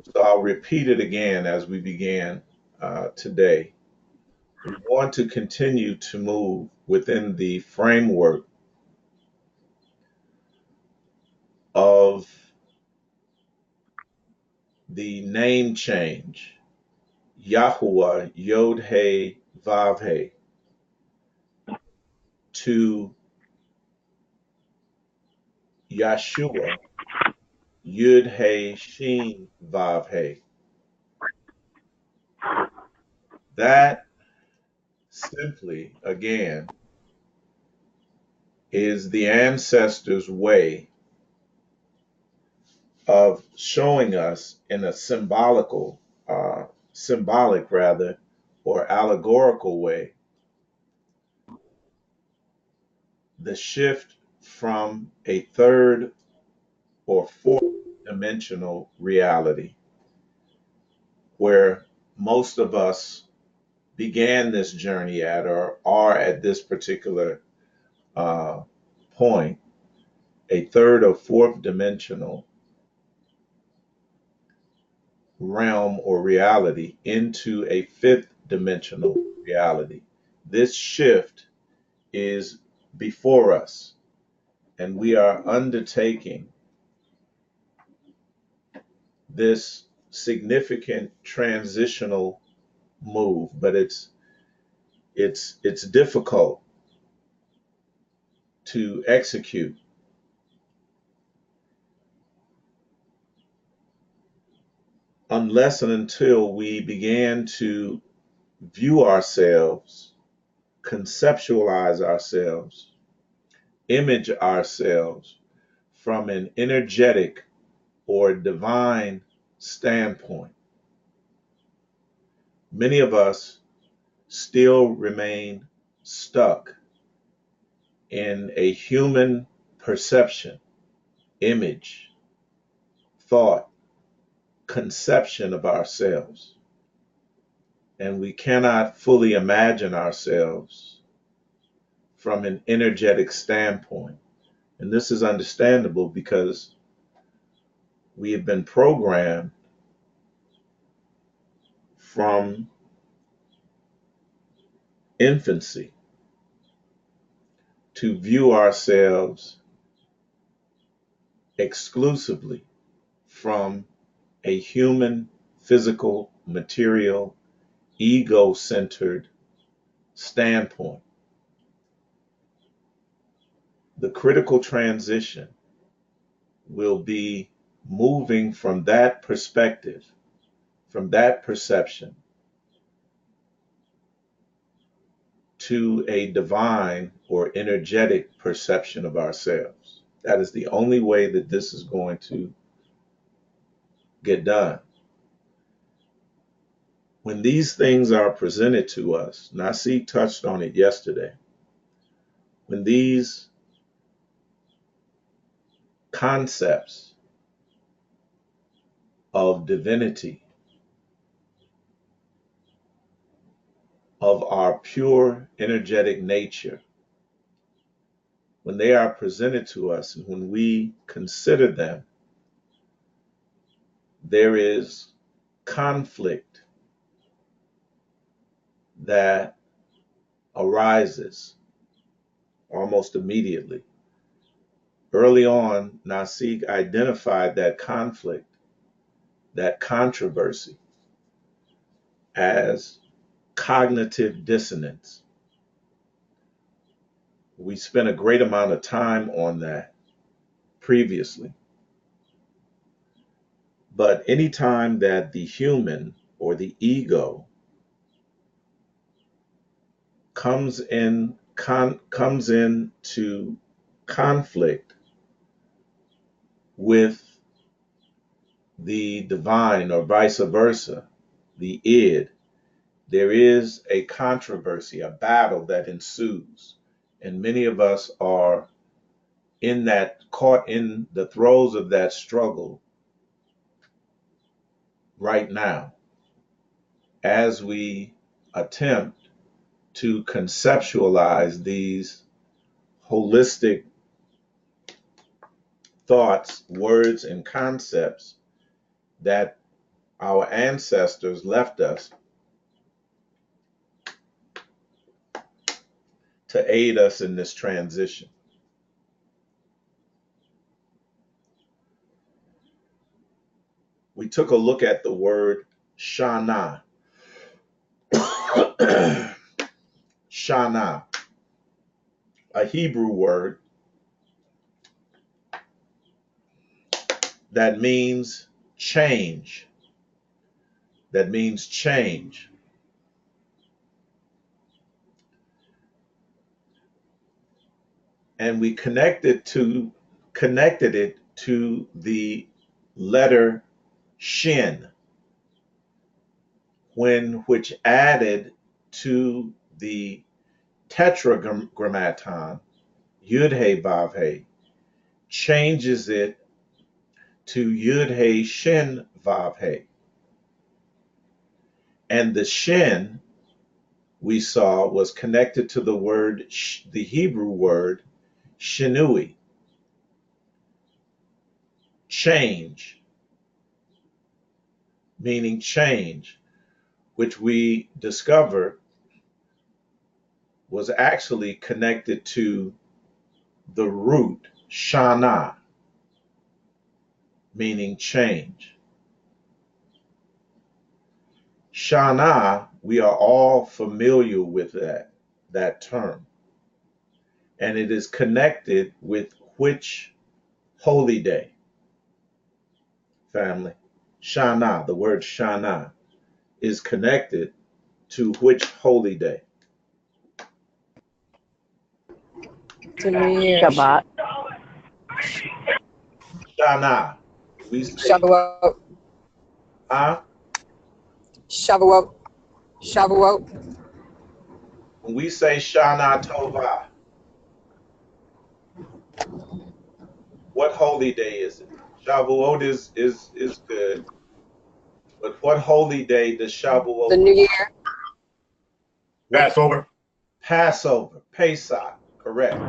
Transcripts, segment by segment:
So I'll repeat it again as we began today. We want to continue to move within the framework of the name change, Yahuwah Yod He Vav He, to Yeshua Yud He Shin Vav He. That simply, again, is the ancestors' way of showing us in a symbolic rather, or allegorical way, the shift from a third or fourth dimensional reality where most of us began this journey at or are at this particular uh, point, a third or fourth dimensional realm or reality into a fifth dimensional reality. This shift is before us, and we are undertaking this significant transitional move, but it's difficult to execute unless and until we began to view ourselves, conceptualize ourselves, image ourselves from an energetic or divine standpoint. Many of us still remain stuck in a human perception, image, thought, conception of ourselves. And we cannot fully imagine ourselves from an energetic standpoint. And this is understandable because we have been programmed from infancy to view ourselves exclusively from a human, physical, material, ego centered standpoint. The critical transition will be moving from that perspective, from that perception, to a divine or energetic perception of ourselves. That is the only way that this is going to get done. When these things are presented to us, Nasi touched on it yesterday, when these concepts of divinity, of our pure energetic nature, when they are presented to us and when we consider them, there is conflict that arises almost immediately. Early on, Nasik identified that conflict, that controversy, as cognitive dissonance. We spent a great amount of time on that previously. But anytime that the human or the ego comes into conflict with the divine or vice versa, the id, there is a controversy, a battle that ensues. And many of us are caught in the throes of that struggle right now as we attempt to conceptualize these holistic thoughts, words, and concepts that our ancestors left us to aid us in this transition. We took a look at the word Shana. Shana, a Hebrew word that means change. That means change. And we connected it to the letter Shin, which added to the tetragrammaton Yud He Vav He, changes it to Yud He Shin Vav He. And the Shin we saw was connected to the word, the Hebrew word Shinui, change, meaning change, which we discovered was actually connected to the root Shana, meaning change. Shana, we are all familiar with that term. And it is connected with which holy day, family? Shana, the word Shana, is connected to which holy day? To me, Shabbat. Shana. We say, Shavuot, huh? Shavuot, Shavuot. When we say Shana Tova, what holy day is it? Shavuot is good, but what holy day does The Shavuot? New Year. Passover. Passover, Peh'sakh, correct.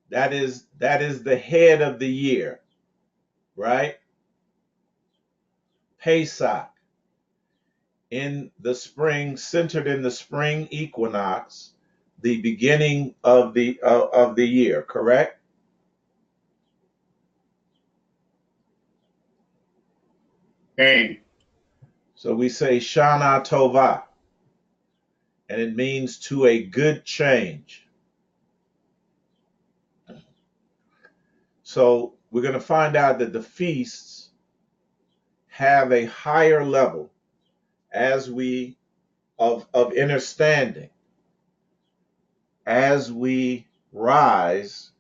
That is the head of the year, right? Peh'sakh, in the spring, centered in the spring equinox, the beginning of the year, correct? Cain. So we say Shana Tova, and it means to a good change. So we're going to find out that the feasts have a higher level as we of understanding as we rise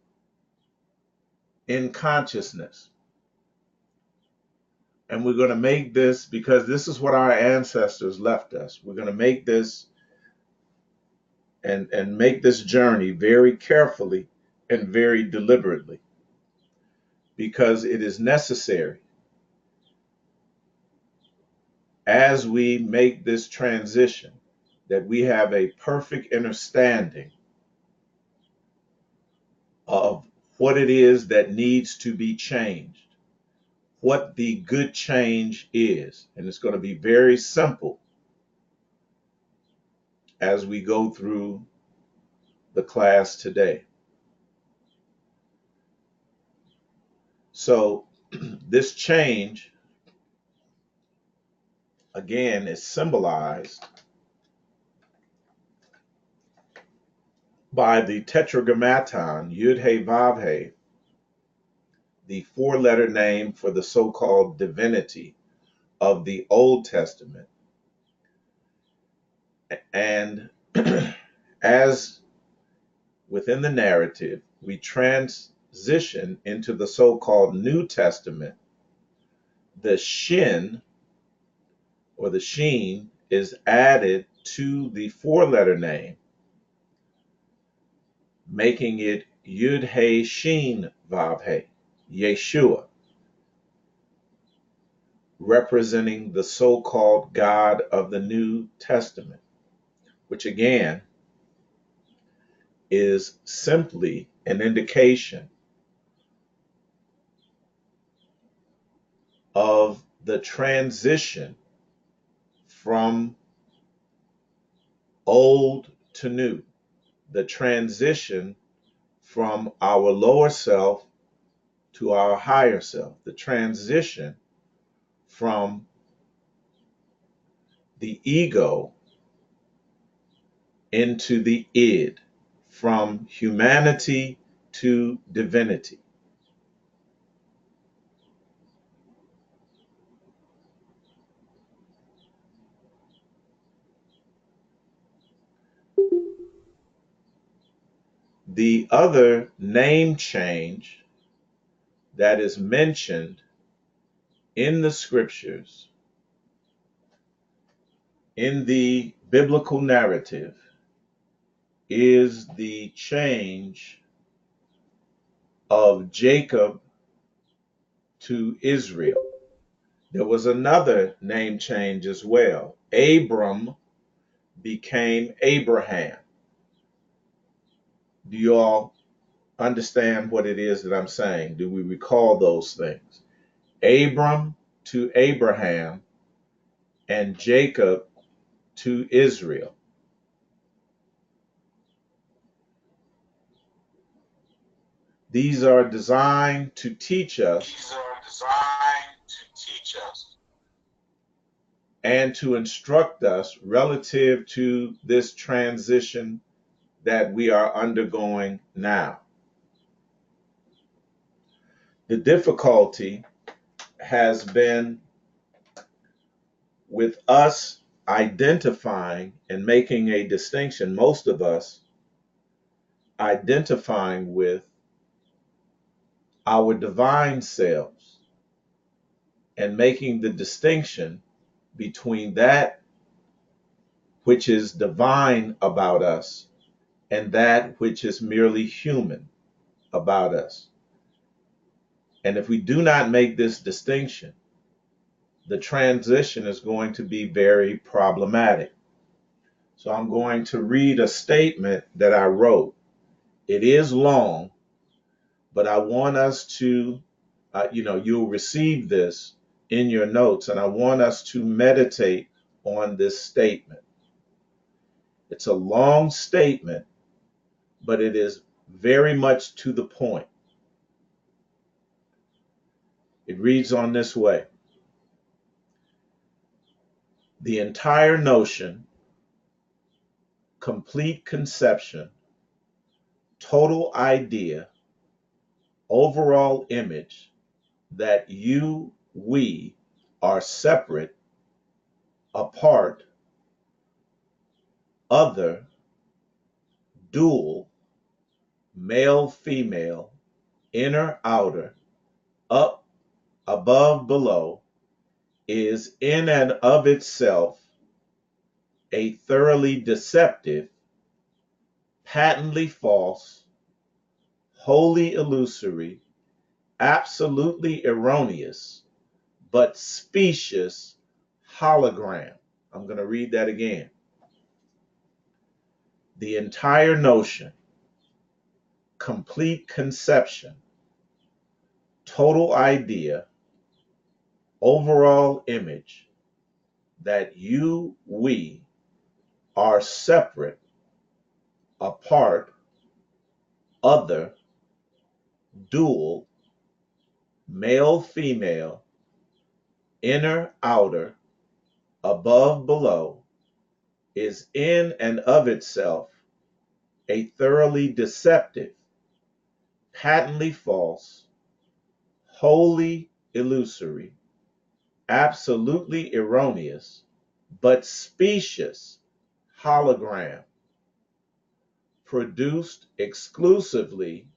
in consciousness. And we're going to make this, because this is what our ancestors left us. We're going to make this and make this journey very carefully and very deliberately, because it is necessary as we make this transition that we have a perfect understanding of what it is that needs to be changed, what the good change is. And it's going to be very simple as we go through the class today. So this change, again, is symbolized by the tetragrammaton, Yud He Vav He, the four-letter name for the so-called divinity of the Old Testament. And as within the narrative, we transition into the so-called New Testament, the Shin, or the Sheen, is added to the four-letter name, making it Yud He Shin Vav He, Yeshua, representing the so-called God of the New Testament, which again is simply an indication of the transition from old to new, the transition from our lower self to our higher self, the transition from the ego into the id, from humanity to divinity. The other name change that is mentioned in the scriptures, in the biblical narrative, is the change of Jacob to Israel. There was another name change as well. Abram became Abraham. Do you all understand what it is that I'm saying? Do we recall those things? Abram to Abraham and Jacob to Israel. These are designed to teach us and to instruct us relative to this transition that we are undergoing now. The difficulty has been with us identifying and making a distinction, most of us identifying with our divine selves and making the distinction between that which is divine about us and that which is merely human about us. And if we do not make this distinction, the transition is going to be very problematic. So I'm going to read a statement that I wrote. It is long, but I want us to, you'll receive this in your notes, and I want us to meditate on this statement. It's a long statement, but it is very much to the point. It reads on this way. The entire notion, complete conception, total idea, overall image that you, we are separate, apart, other, dual, male, female, inner, outer, up, above, below, is in and of itself a thoroughly deceptive, patently false, wholly illusory, absolutely erroneous, but specious hologram. I'm going to read that again. The entire notion, complete conception, total idea, overall image that you, we are separate, apart, other, dual, male, female, inner, outer, above, below, is in and of itself a thoroughly deceptive, patently false, wholly illusory, absolutely erroneous, but specious hologram produced exclusively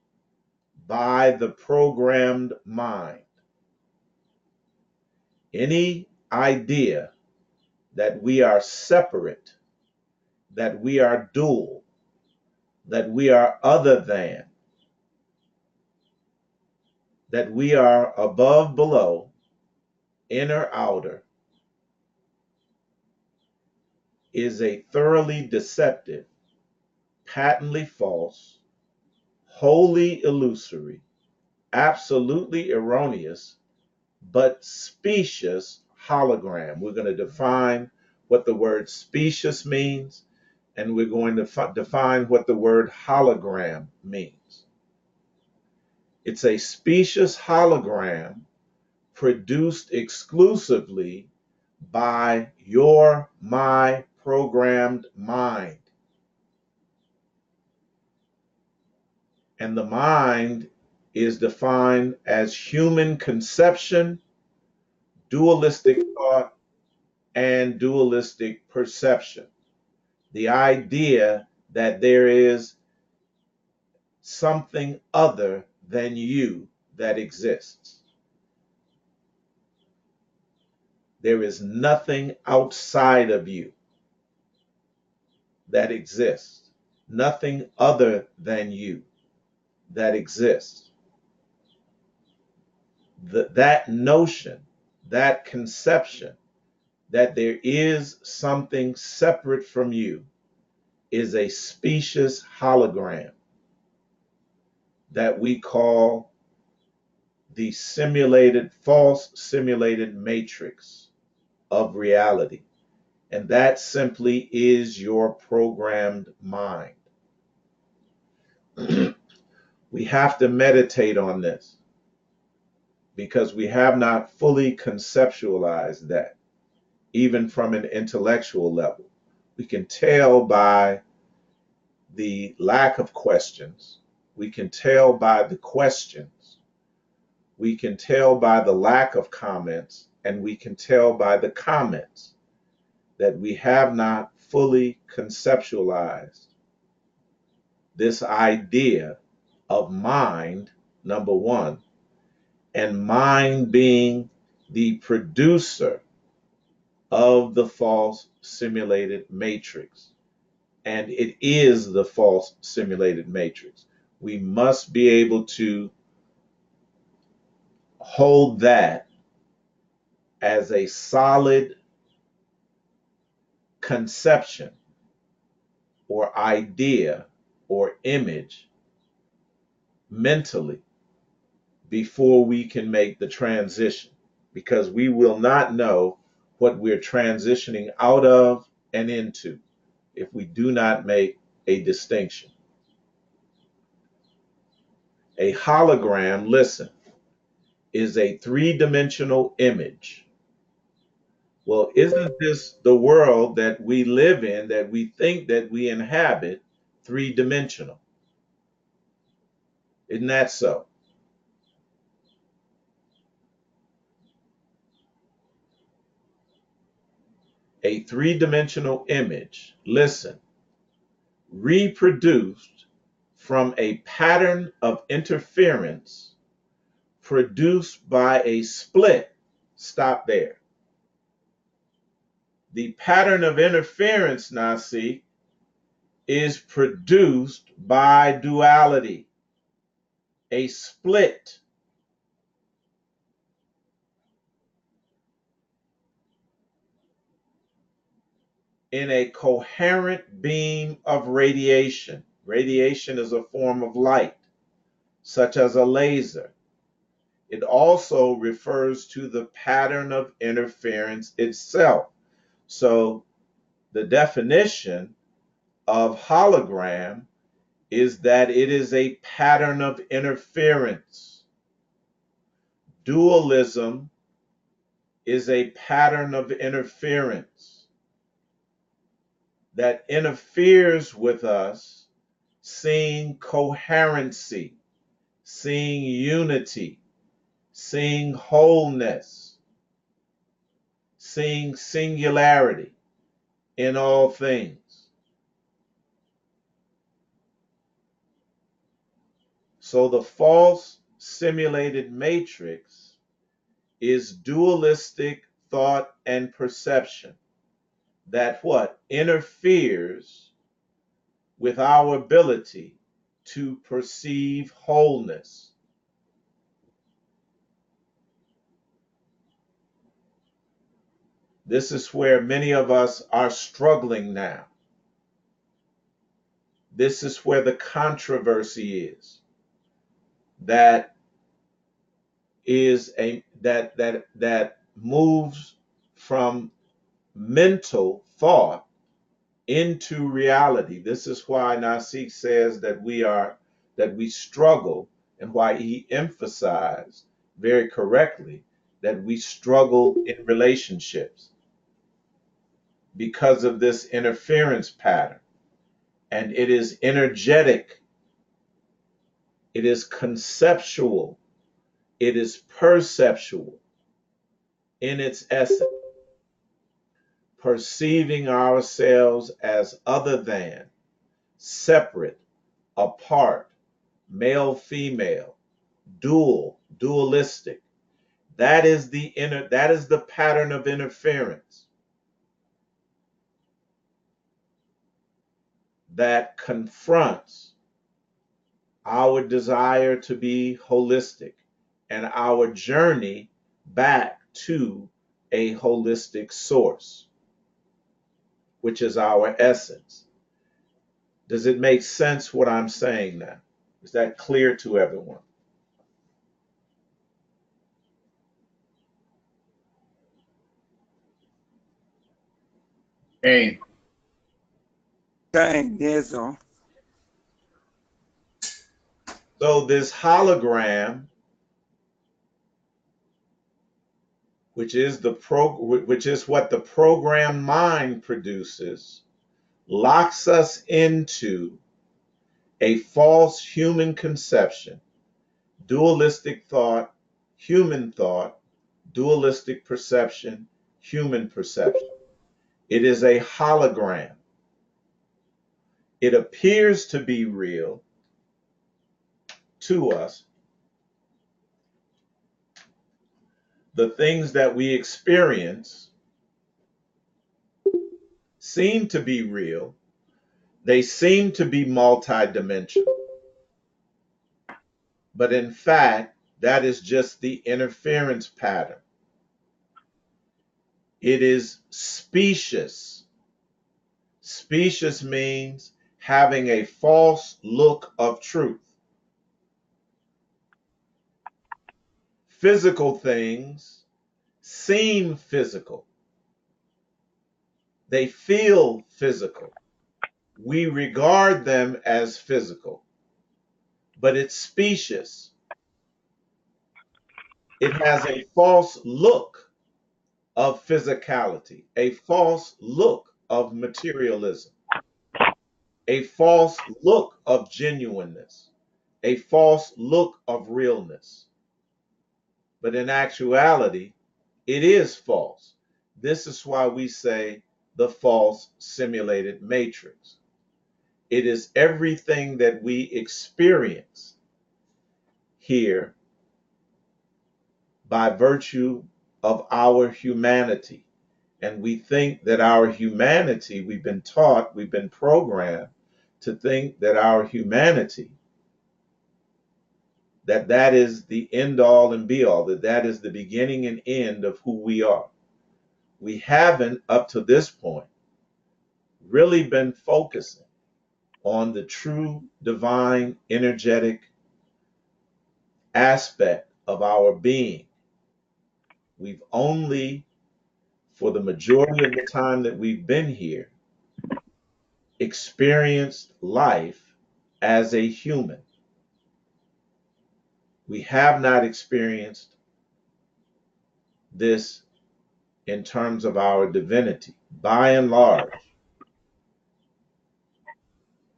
by the programmed mind. Any idea that we are separate, that we are dual, that we are other than, that we are above, below, inner, outer, is a thoroughly deceptive, patently false, wholly illusory, absolutely erroneous, but specious hologram. We're going to define what the word specious means, and we're going to define what the word hologram means. It's a specious hologram produced exclusively by my programmed mind. And the mind is defined as human conception, dualistic thought, and dualistic perception. The idea that there is something other than you that exists. There is nothing outside of you that exists. Nothing other than you that exists. That notion, that conception that there is something separate from you is a specious hologram that we call the false simulated matrix of reality. And that simply is your programmed mind. We have to meditate on this because we have not fully conceptualized that, even from an intellectual level. We can tell by the lack of questions. We can tell by the questions. We can tell by the lack of comments, and we can tell by the comments that we have not fully conceptualized this idea of mind, number one, and mind being the producer of the false simulated matrix. And it is the false simulated matrix. We must be able to hold that as a solid conception or idea or image mentally before we can make the transition, because we will not know what we're transitioning out of and into if we do not make a distinction. A hologram, listen, is a three-dimensional image. Well, isn't this the world that we live in, that we think that we inhabit, three-dimensional? Isn't that so? A three-dimensional image, listen, reproduced from a pattern of interference produced by a split. Stop there. The pattern of interference, now see, is produced by duality, a split. In a coherent beam of radiation. Radiation is a form of light, such as a laser. It also refers to the pattern of interference itself. So the definition of hologram is that it is a pattern of interference. Dualism is a pattern of interference that interferes with us seeing coherency, seeing unity, seeing wholeness, seeing singularity in all things. So the false simulated matrix is dualistic thought and perception that what? Interferes with our ability to perceive wholeness. This is where many of us are struggling now. This is where the controversy is. that moves from mental thought into reality. This is why Nasik says that we struggle, and why he emphasized very correctly that we struggle in relationships because of this interference pattern. And it is energetic, it is conceptual, it is perceptual in its essence, perceiving ourselves as other than, separate, apart, male, female, dualistic. That is the pattern of interference that confronts our desire to be holistic and our journey back to a holistic source, which is our essence. Does it make sense what I'm saying now? Is that clear to everyone? Hey, Dang, yes, sir. So this hologram, which is what the programmed mind produces, locks us into a false human conception, dualistic thought, human thought, dualistic perception, human perception. It is a hologram. It appears to be real to us. The things that we experience seem to be real. They seem to be multidimensional. But in fact, that is just the interference pattern. It is specious. Specious means having a false look of truth. Physical things seem physical. They feel physical. We regard them as physical, but it's specious. It has a false look of physicality, a false look of materialism, a false look of genuineness, a false look of realness. But in actuality, it is false. This is why we say the false simulated matrix. It is everything that we experience here by virtue of our humanity. And we think that our humanity, we've been taught, we've been programmed to think that our humanity, that is the end all and be all, that is the beginning and end of who we are. We haven't, up to this point, really been focusing on the true divine energetic aspect of our being. We've only, for the majority of the time that we've been here, experienced life as a human. We have not experienced this in terms of our divinity, by and large.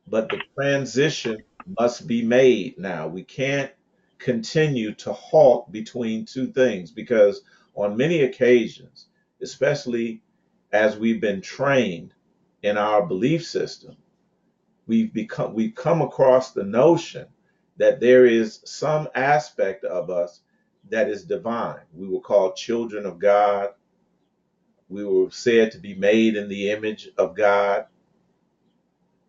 But the transition must be made now. We can't continue to halt between two things, because on many occasions, especially as we've been trained in our belief system, we've come across the notion that there is some aspect of us that is divine. We were called children of God. We were said to be made in the image of God,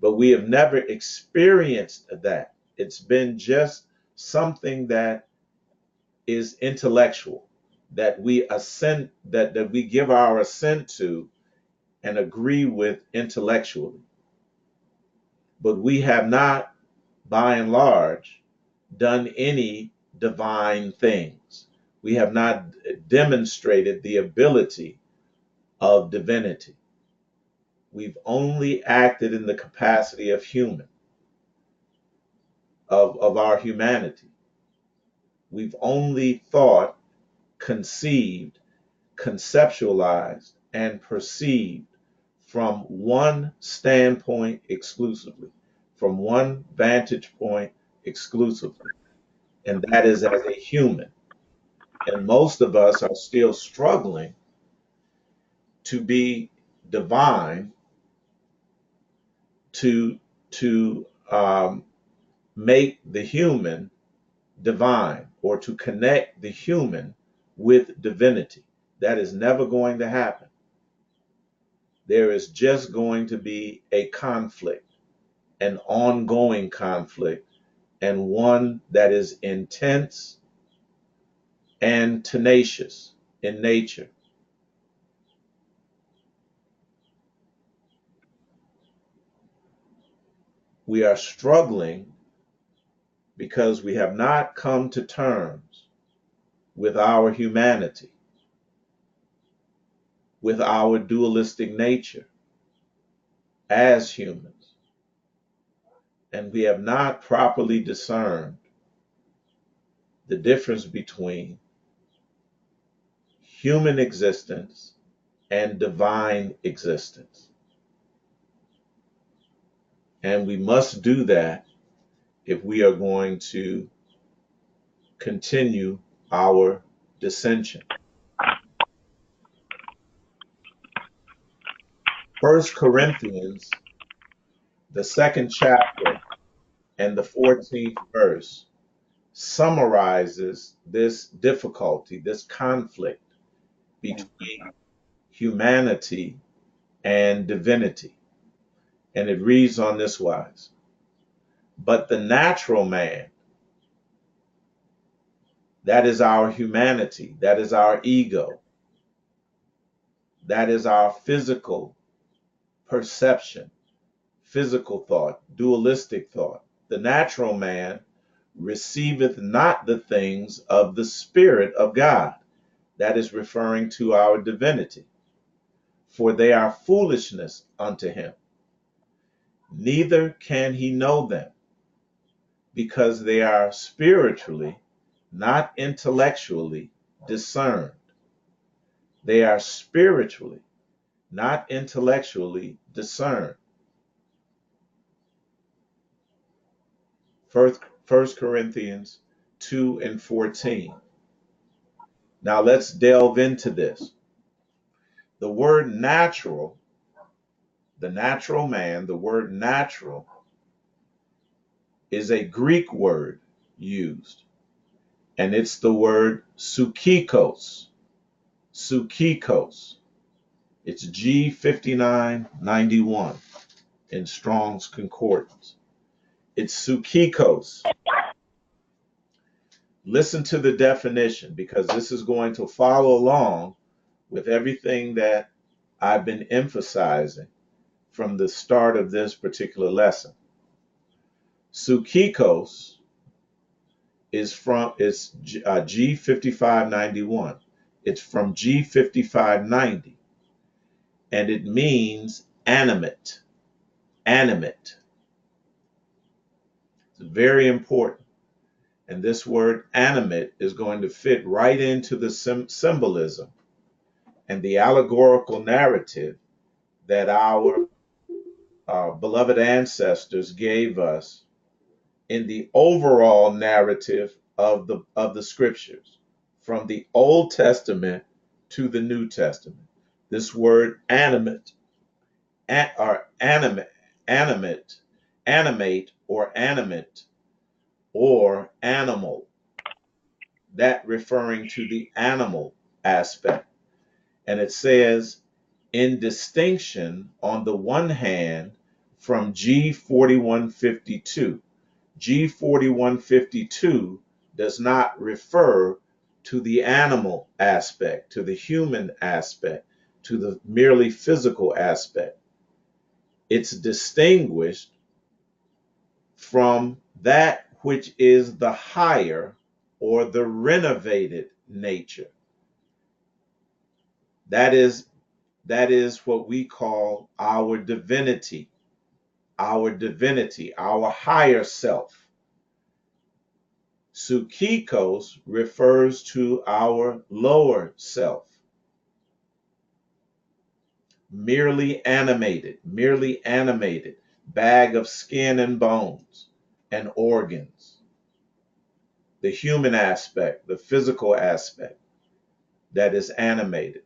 but we have never experienced that. It's been just something that is intellectual, that we assent, that we give our assent to and agree with intellectually. But we have not, by and large, done any divine things. We have not demonstrated the ability of divinity. We've only acted in the capacity of human, of our humanity. We've only thought, conceived, conceptualized, and perceived from one standpoint exclusively, from one vantage point exclusively, and that is as a human. And most of us are still struggling to be divine, to make the human divine, or to connect the human with divinity. That is never going to happen. There is just going to be a conflict, an ongoing conflict, and one that is intense and tenacious in nature. We are struggling because we have not come to terms with our humanity, with our dualistic nature as humans, and we have not properly discerned the difference between human existence and divine existence. And we must do that if we are going to continue our dissension. 1 Corinthians, the 2nd chapter and the 14th verse, summarizes this difficulty, this conflict between humanity and divinity. And it reads on this wise: but the natural man, that is our humanity, that is our ego, that is our physical perception, physical thought, dualistic thought. The natural man receiveth not the things of the Spirit of God. That is referring to our divinity. For they are foolishness unto him. Neither can he know them, because they are spiritually, not intellectually, discerned. They are spiritually, not intellectually discerned. 1 Corinthians 2 and 14. Now let's delve into this. The word natural, the natural man, the word natural is a Greek word used, and it's the word psychikos. Psychikos. It's G5991 in Strong's Concordance. It's psychikos. Listen to the definition, because this is going to follow along with everything that I've been emphasizing from the start of this particular lesson. Psychikos is from G5591. It's from G5590, and it means animate. Animate. It's very important. And this word animate is going to fit right into the symbolism and the allegorical narrative that our beloved ancestors gave us in the overall narrative of the scriptures, from the Old Testament to the New Testament. This word animate, or animate, or animate, or animal, that referring to the animal aspect. And it says, in distinction, on the one hand, from G4152. G4152 does not refer to the animal aspect, to the human aspect, to the merely physical aspect. It's distinguished from that which is the higher or the renovated nature. That is what we call our divinity, our higher self. Psychikos refers to our lower self, merely animated, bag of skin and bones and organs, the human aspect, the physical aspect that is animated.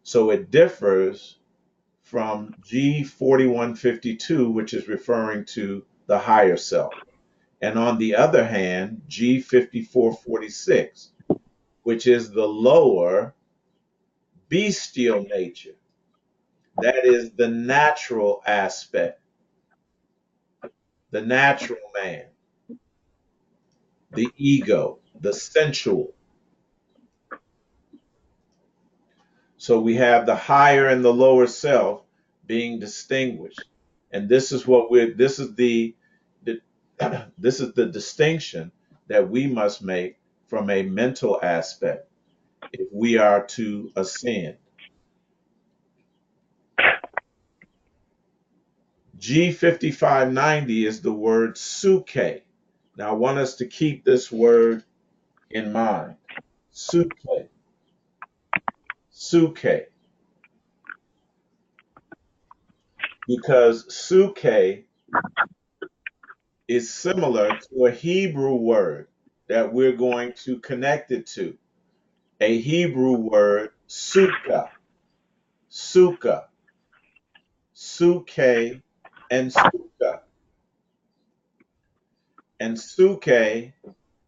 So it differs from G4152, which is referring to the higher self. And on the other hand, G5446, which is the lower bestial nature. That is the natural aspect, the natural man, the ego, the sensual. So we have the higher and the lower self being distinguished. And this is the this is the distinction that we must make from a mental aspect if we are to ascend. G5590 is the word suke. Now I want us to keep this word in mind. Suke. Suke. Because suke is similar to a Hebrew word that we're going to connect it to. A Hebrew word, sukkah, sukkah, suke, and sukkah. And suke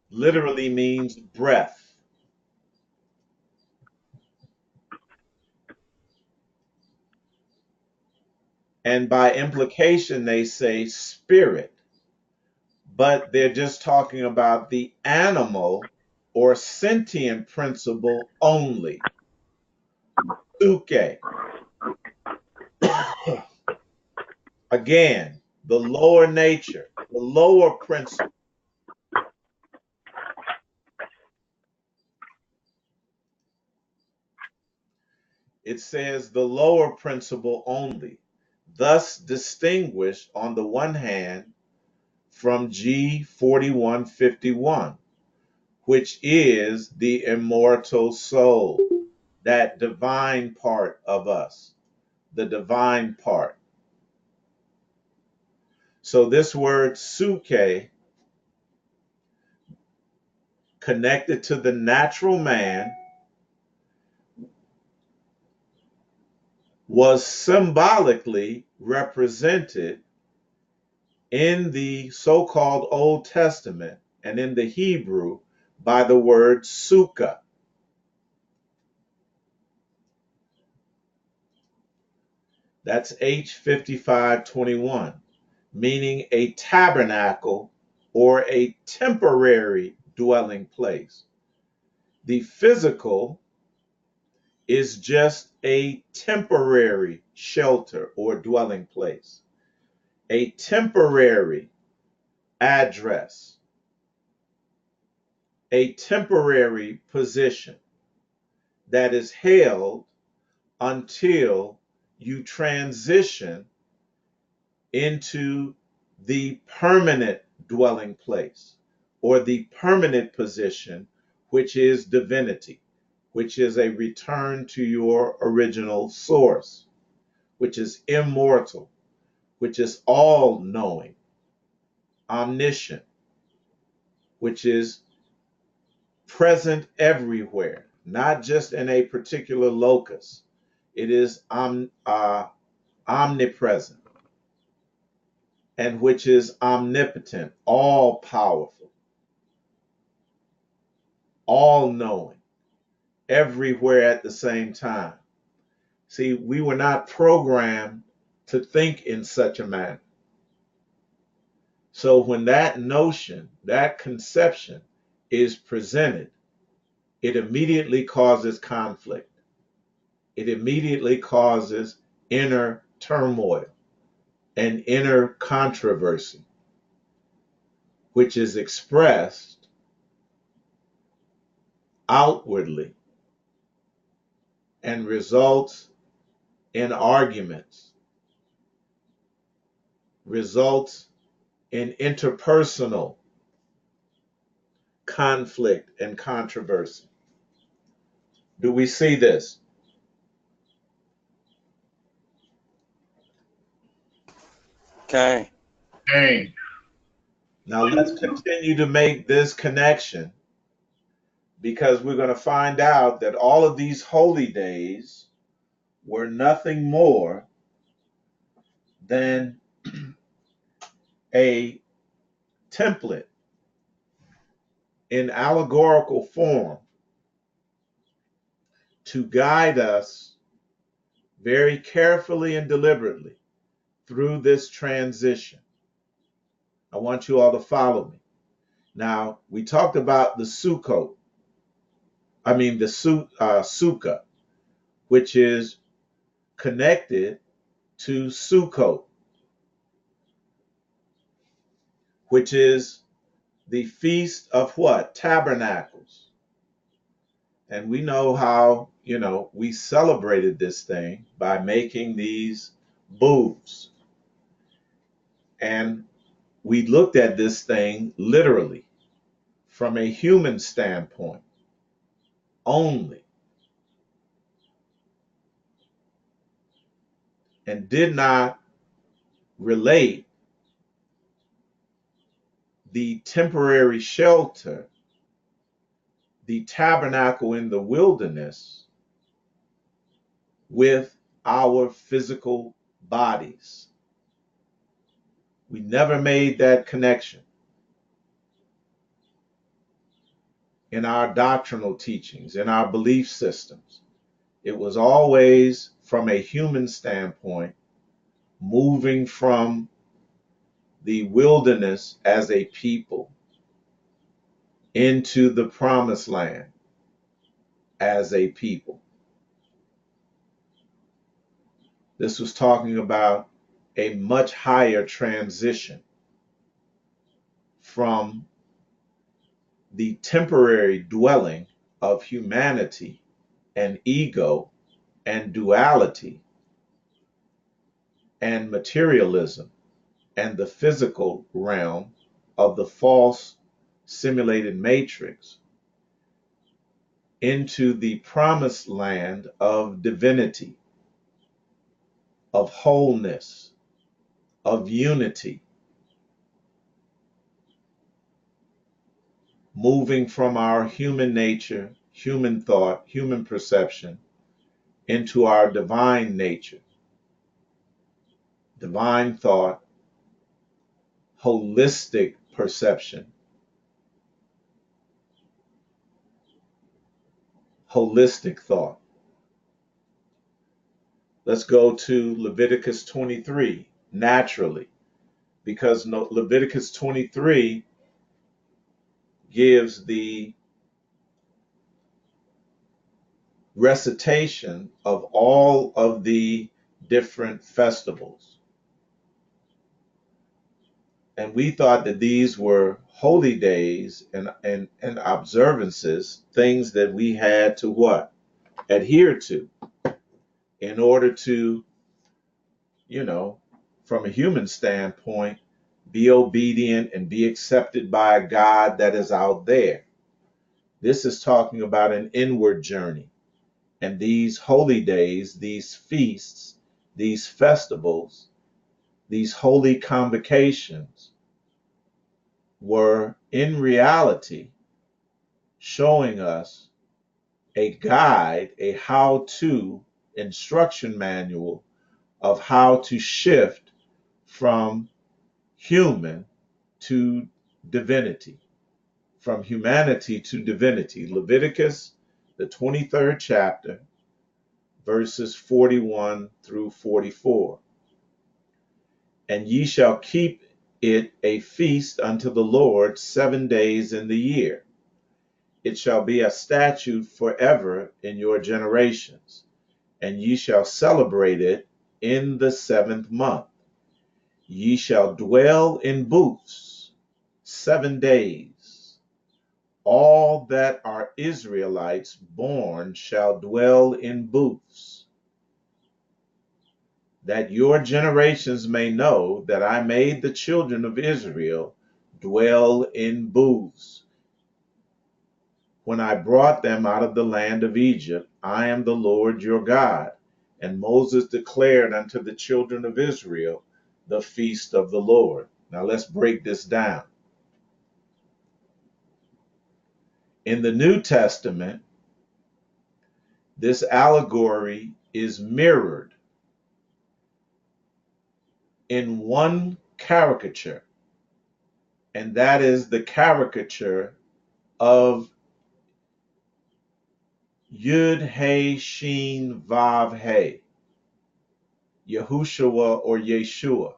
literally means breath. And by implication, they say spirit, but they're just talking about the animal or sentient principle only. Suke. Again, the lower nature, the lower principle. It says the lower principle only, thus distinguished on the one hand from G4151, which is the immortal soul, that divine part of us, the divine part. So this word suke, connected to the natural man, was symbolically represented in the so-called Old Testament and in the Hebrew by the word sukkah. That's H5521, meaning a tabernacle or a temporary dwelling place. The physical is just a temporary shelter or dwelling place, a temporary address, a temporary position that is held until you transition into the permanent dwelling place or the permanent position, which is divinity, which is a return to your original source, which is immortal, which is all knowing, omniscient, which is present everywhere, not just in a particular locus. It is omnipresent, and which is omnipotent, all powerful, all knowing, everywhere at the same time. See, we were not programmed to think in such a manner. So when that notion, that conception is presented, it immediately causes conflict. It immediately causes inner turmoil and inner controversy, which is expressed outwardly and results in arguments, results in interpersonal conflict and controversy. Do we see this? Okay. A. Now let's continue to make this connection, because we're going to find out that all of these holy days were nothing more than a template in allegorical form to guide us very carefully and deliberately through this transition. I want you all to follow me. Now, we talked about the Sukkot, Sukkah, which is connected to Sukkot, which is the feast of what? Tabernacles. And we know how, we celebrated this thing by making these booths. And we looked at this thing literally from a human standpoint only, and did not relate the temporary shelter, the tabernacle in the wilderness, with our physical bodies. We never made that connection in our doctrinal teachings, in our belief systems. It was always from a human standpoint, moving from the wilderness as a people into the promised land as a people. This was talking about a much higher transition from the temporary dwelling of humanity and ego and duality and materialism and the physical realm of the false simulated matrix into the promised land of divinity, of wholeness, of unity, moving from our human nature, human thought, human perception into our divine nature, divine thought, holistic perception, holistic thought. Let's go to Leviticus 23 naturally, because Leviticus 23 gives the recitation of all of the different festivals. And we thought that these were holy days and observances, things that we had to what? Adhere to in order to, from a human standpoint, be obedient and be accepted by a God that is out there. This is talking about an inward journey. And these holy days, these feasts, these festivals, these holy convocations were in reality showing us a guide, a how-to instruction manual of how to shift from human to divinity, from humanity to divinity. Leviticus, the 23rd chapter, verses 41 through 44. And ye shall keep it a feast unto the Lord 7 days in the year. It shall be a statute forever in your generations, and ye shall celebrate it in the 7th month. Ye shall dwell in booths 7 days. all that are Israelites born shall dwell in booths, that your generations may know that I made the children of Israel dwell in booths. When I brought them out of the land of Egypt, I am the Lord your God. And Moses declared unto the children of Israel the feast of the Lord. Now let's break this down. In the New Testament, this allegory is mirrored in one caricature, and that is the caricature of Yud He Shin Vav He, Yahushua or Yeshua,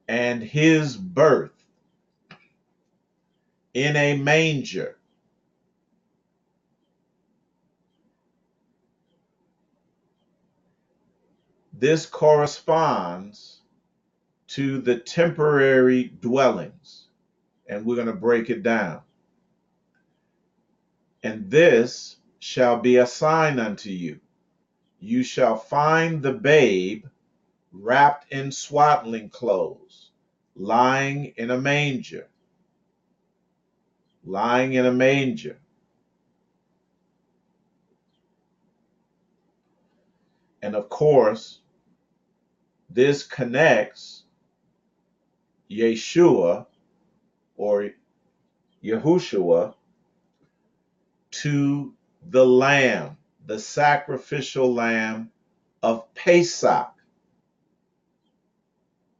and his birth in a manger. This corresponds to the temporary dwellings, and we're going to break it down. And this shall be a sign unto you. You shall find the babe wrapped in swaddling clothes, lying in a manger. Lying in a manger. And of course, this connects Yeshua or Yahushua to the lamb, the sacrificial lamb of Peh'sakh,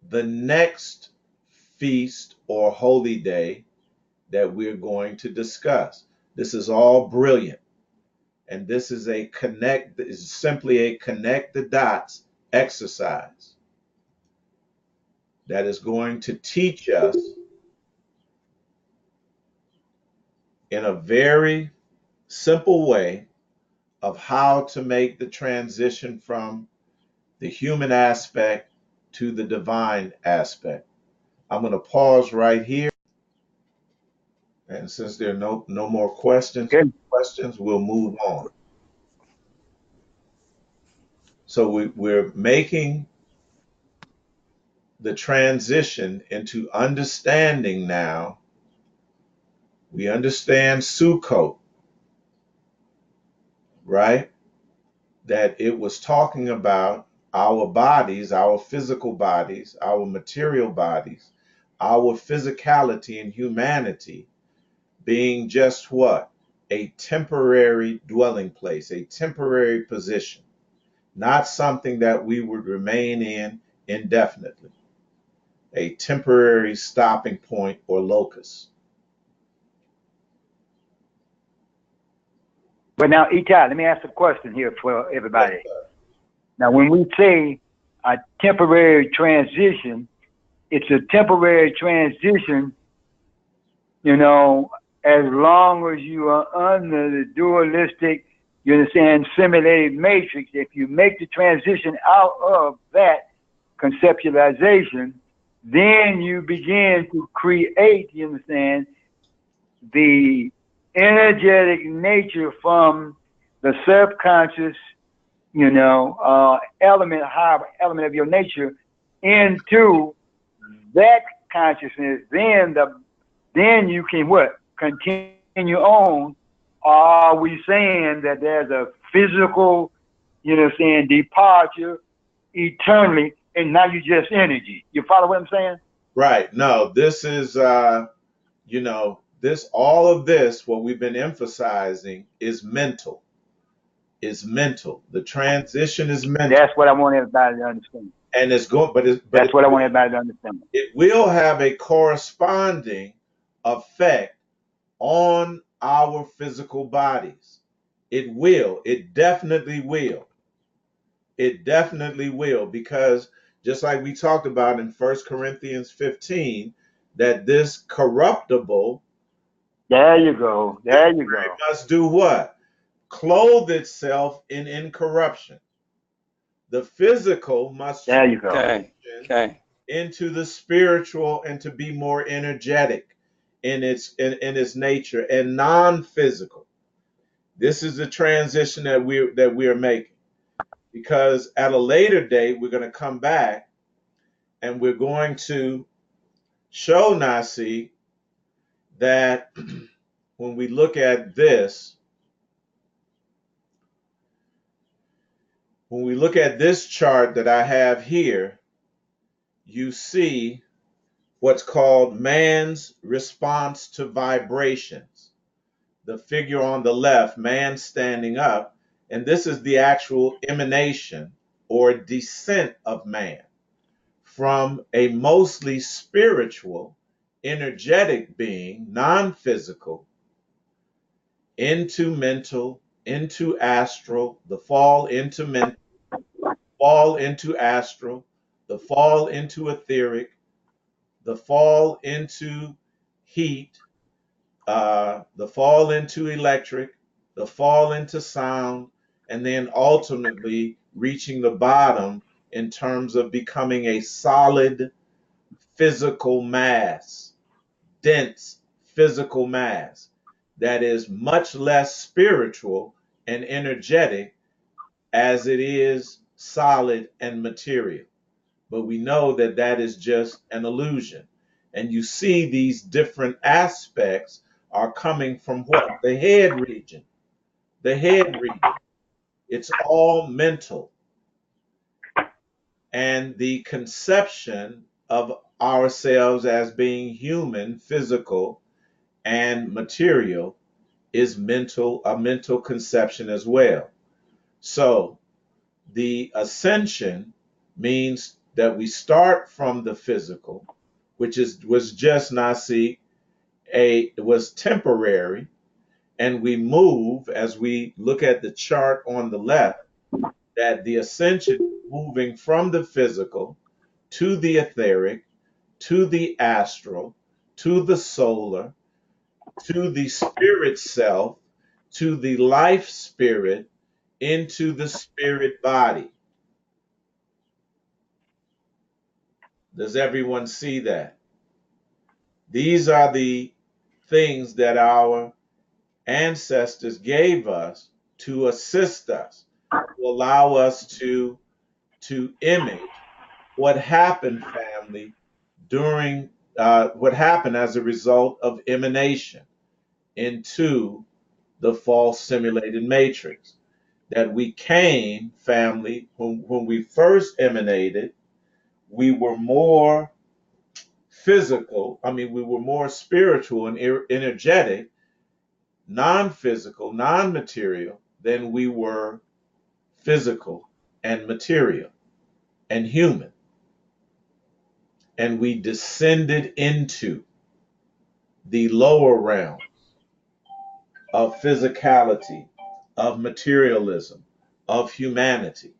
the next feast or holy day that we're going to discuss. This is all brilliant. And this is simply a connect the dots exercise that is going to teach us in a very simple way of how to make the transition from the human aspect to the divine aspect. I'm going to pause right here. And since there are no more questions, we'll move on. So we're making the transition into understanding now. We understand Sukkot, right? That it was talking about our bodies, our physical bodies, our material bodies, our physicality and humanity being just what? A temporary dwelling place, a temporary position, not something that we would remain in indefinitely, a temporary stopping point or locus. But now, Eitai, let me ask a question here for everybody. Now, when we say a temporary transition, it's a temporary transition, you know, as long as you are under the dualistic, you understand, simulated matrix. If you make the transition out of that conceptualization, then you begin to create, you understand, the energetic nature from the subconscious, you know, element, higher element of your nature into that consciousness. Then you can what? Continue on. Are we saying that there's a physical, you know, saying departure eternally, and now you just energy? You follow what I'm saying? Right. No, this is, you know, all of this, what we've been emphasizing is mental. Is mental. The transition is mental. That's what I want everybody to understand. And it's going, that's what I want everybody to understand. It will have a corresponding effect on our physical bodies. It will. It definitely will. It definitely will, because just like we talked about in 1 Corinthians 15, that this corruptible, there you go, must do what? Clothe itself in incorruption. The physical must Okay. into the spiritual and to be more energetic in its nature and non-physical. This is the transition that we're making, because at a later date we're going to come back and we're going to show Nasi that when we look at this, when we look at this chart that I have here, you see what's called man's response to vibrations. The figure on the left, man standing up, and this is the actual emanation or descent of man from a mostly spiritual, energetic being, non-physical, into mental, into astral, the fall into mental, fall into astral, the fall into etheric, the fall into heat, the fall into electric, the fall into sound, and then ultimately reaching the bottom in terms of becoming a solid physical mass, dense physical mass that is much less spiritual and energetic as it is solid and material. But we know that that is just an illusion. And you see these different aspects are coming from what? The head region. The head region. It's all mental. And the conception of ourselves as being human, physical, and material is mental, a mental conception as well. So the ascension means that we start from the physical, which was just Nasi, it was temporary, and we move as we look at the chart on the left, that the ascension moving from the physical to the etheric, to the astral, to the solar, to the spirit self, to the life spirit, into the spirit body. Does everyone see that? These are the things that our ancestors gave us to assist us, to allow us to image what happened, family, during what happened as a result of emanation into the false simulated matrix. That we came, family, when we first emanated, we were more physical, we were more spiritual and energetic, non-physical, non-material than we were physical and material and human. And we descended into the lower realm of physicality, of materialism, of humanity.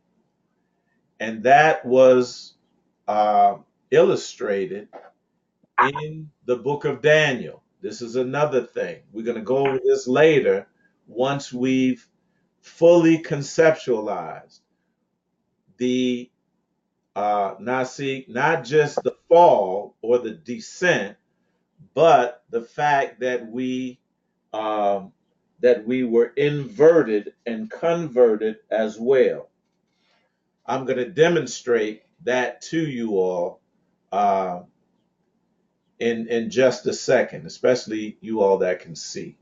And that was illustrated in the book of Daniel. This is another thing. We're going to go over this later once we've fully conceptualized the not just the fall or the descent, but the fact that we were inverted and converted as well. I'm going to demonstrate that to you all in just a second, especially you all that can see.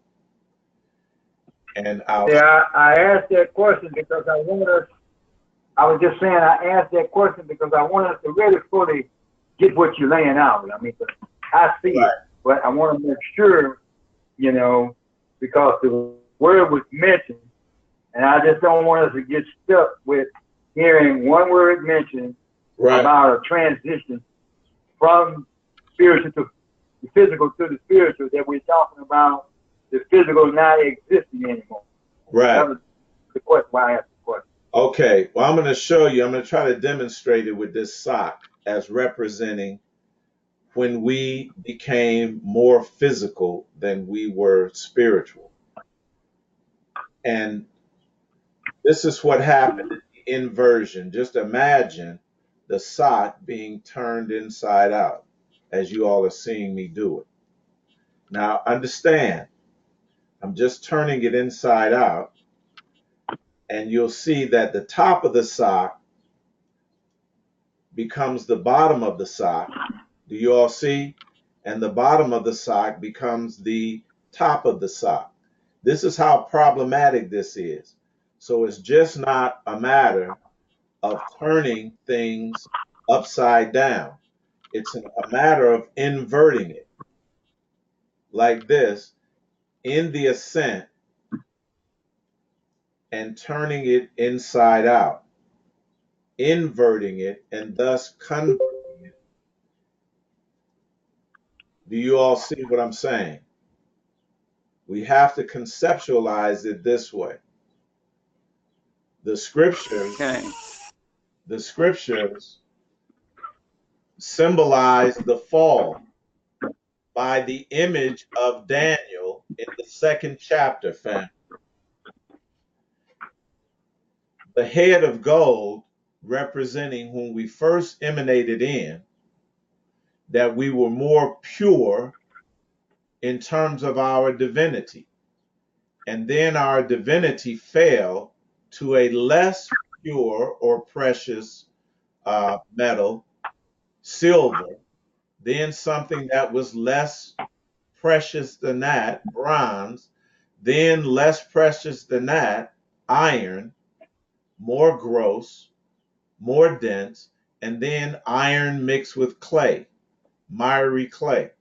And I asked that question because I was just saying I asked that question because I want us to really fully get what you're laying out. I see it, but I want to make sure, because the word was mentioned, and I just don't want us to get stuck with hearing one word mentioned about a transition from spiritual to the physical to the spiritual, that we're talking about the physical not existing anymore. Right. That was the question, why I asked the question. Okay. Well, I'm going to show you. I'm going to try to demonstrate it with this sock as representing when we became more physical than we were spiritual. And this is what happened in the inversion. Just imagine the sock being turned inside out as you all are seeing me do it. Now understand, I'm just turning it inside out, and you'll see that the top of the sock becomes the bottom of the sock. Do you all see? And the bottom of the sock becomes the top of the sock. This is how problematic this is. So it's just not a matter of turning things upside down. It's a matter of inverting it like this in the ascent and turning it inside out, inverting it and thus converting it. Do you all see what I'm saying? We have to conceptualize it this way. The scriptures, Okay. the scriptures symbolize the fall by the image of Daniel in the 2nd chapter, fam. The head of gold representing whom we first emanated in, that we were more pure in terms of our divinity. And then our divinity fell to a less pure or precious metal, silver, then something that was less precious than that, bronze, then less precious than that, iron, more gross, more dense, and then iron mixed with clay, miry clay.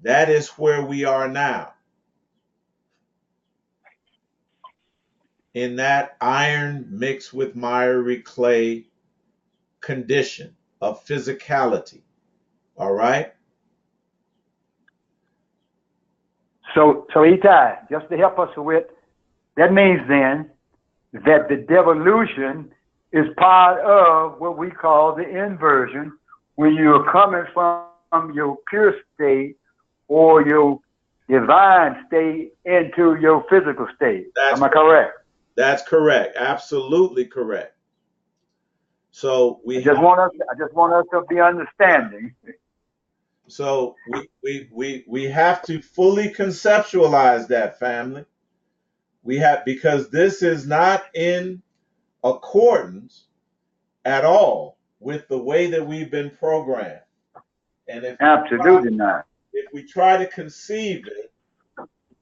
That is where we are now. In that iron mixed with miry clay condition of physicality. All right? So Eitai, just to help us with, that means then that the devolution is part of what we call the inversion, when you're coming from your pure state or your divine state into your physical state. Am I correct? That's correct. Absolutely correct. So I just want us to be understanding. So we have to fully conceptualize that, family. We have, because this is not in accordance at all with the way that we've been programmed. And Absolutely not. If we try to conceive it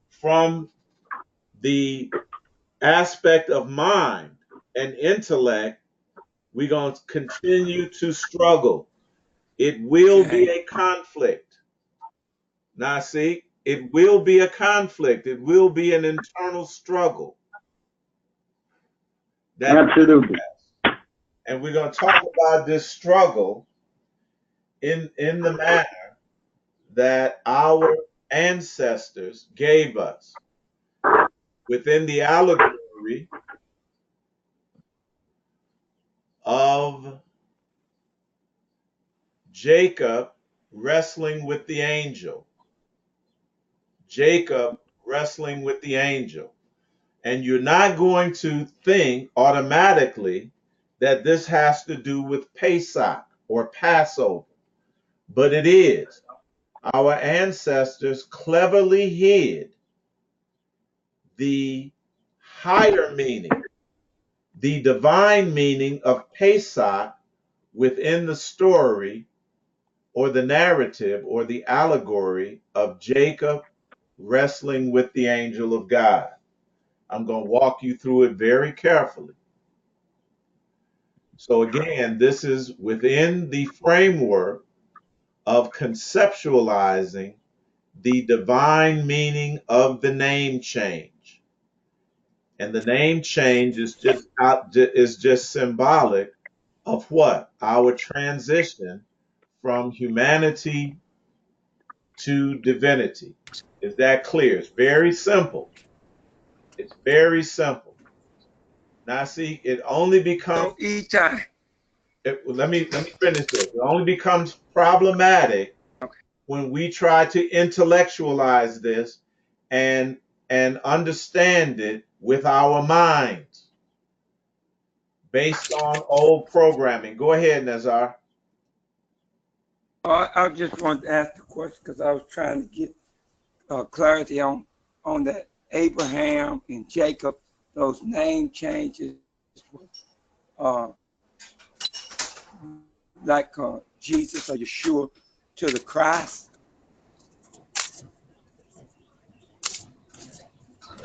from the aspect of mind and intellect, we're going to continue to struggle. It will be a conflict. Now, see, it will be a conflict. It will be an internal struggle. Absolutely. And we're going to talk about this struggle in the manner that our ancestors gave us within the allegory of Jacob wrestling with the angel. Jacob wrestling with the angel. And you're not going to think automatically that this has to do with Peh'sakh or Passover, but it is. Our ancestors cleverly hid the higher meaning, the divine meaning of Peh'sakh within the story or the narrative or the allegory of Jacob wrestling with the angel of God. I'm going to walk you through it very carefully. So again, this is within the framework of conceptualizing the divine meaning of the name change. And the name change is just symbolic of what? Our transition from humanity to divinity. Is that clear? It's very simple. It's very simple. Now see, it only becomes So Eitai. let me finish this. It only becomes problematic when we try to intellectualize this and understand it with our minds based on old programming. Go ahead, Nazar. I just wanted to ask the question because I was trying to get clarity on that Abraham and Jacob, those name changes, uh, like Jesus or Yeshua to the Christ?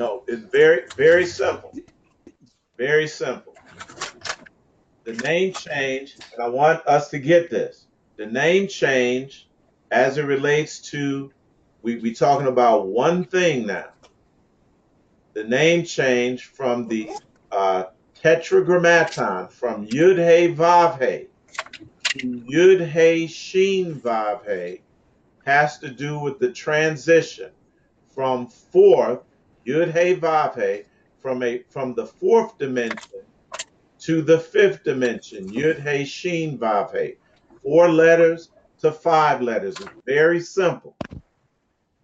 No, it's very, very simple. Very simple. The name change, and I want us to get this. The name change, as it relates to, we talking about one thing now. The name change from the tetragrammaton, from Yud He Vav He to Yud He Shin Vav He, has to do with the transition from fourth Yud He Vav He, from the fourth dimension to the fifth dimension, Yud He Shin Vav He. 4 letters to 5 letters. It's very simple.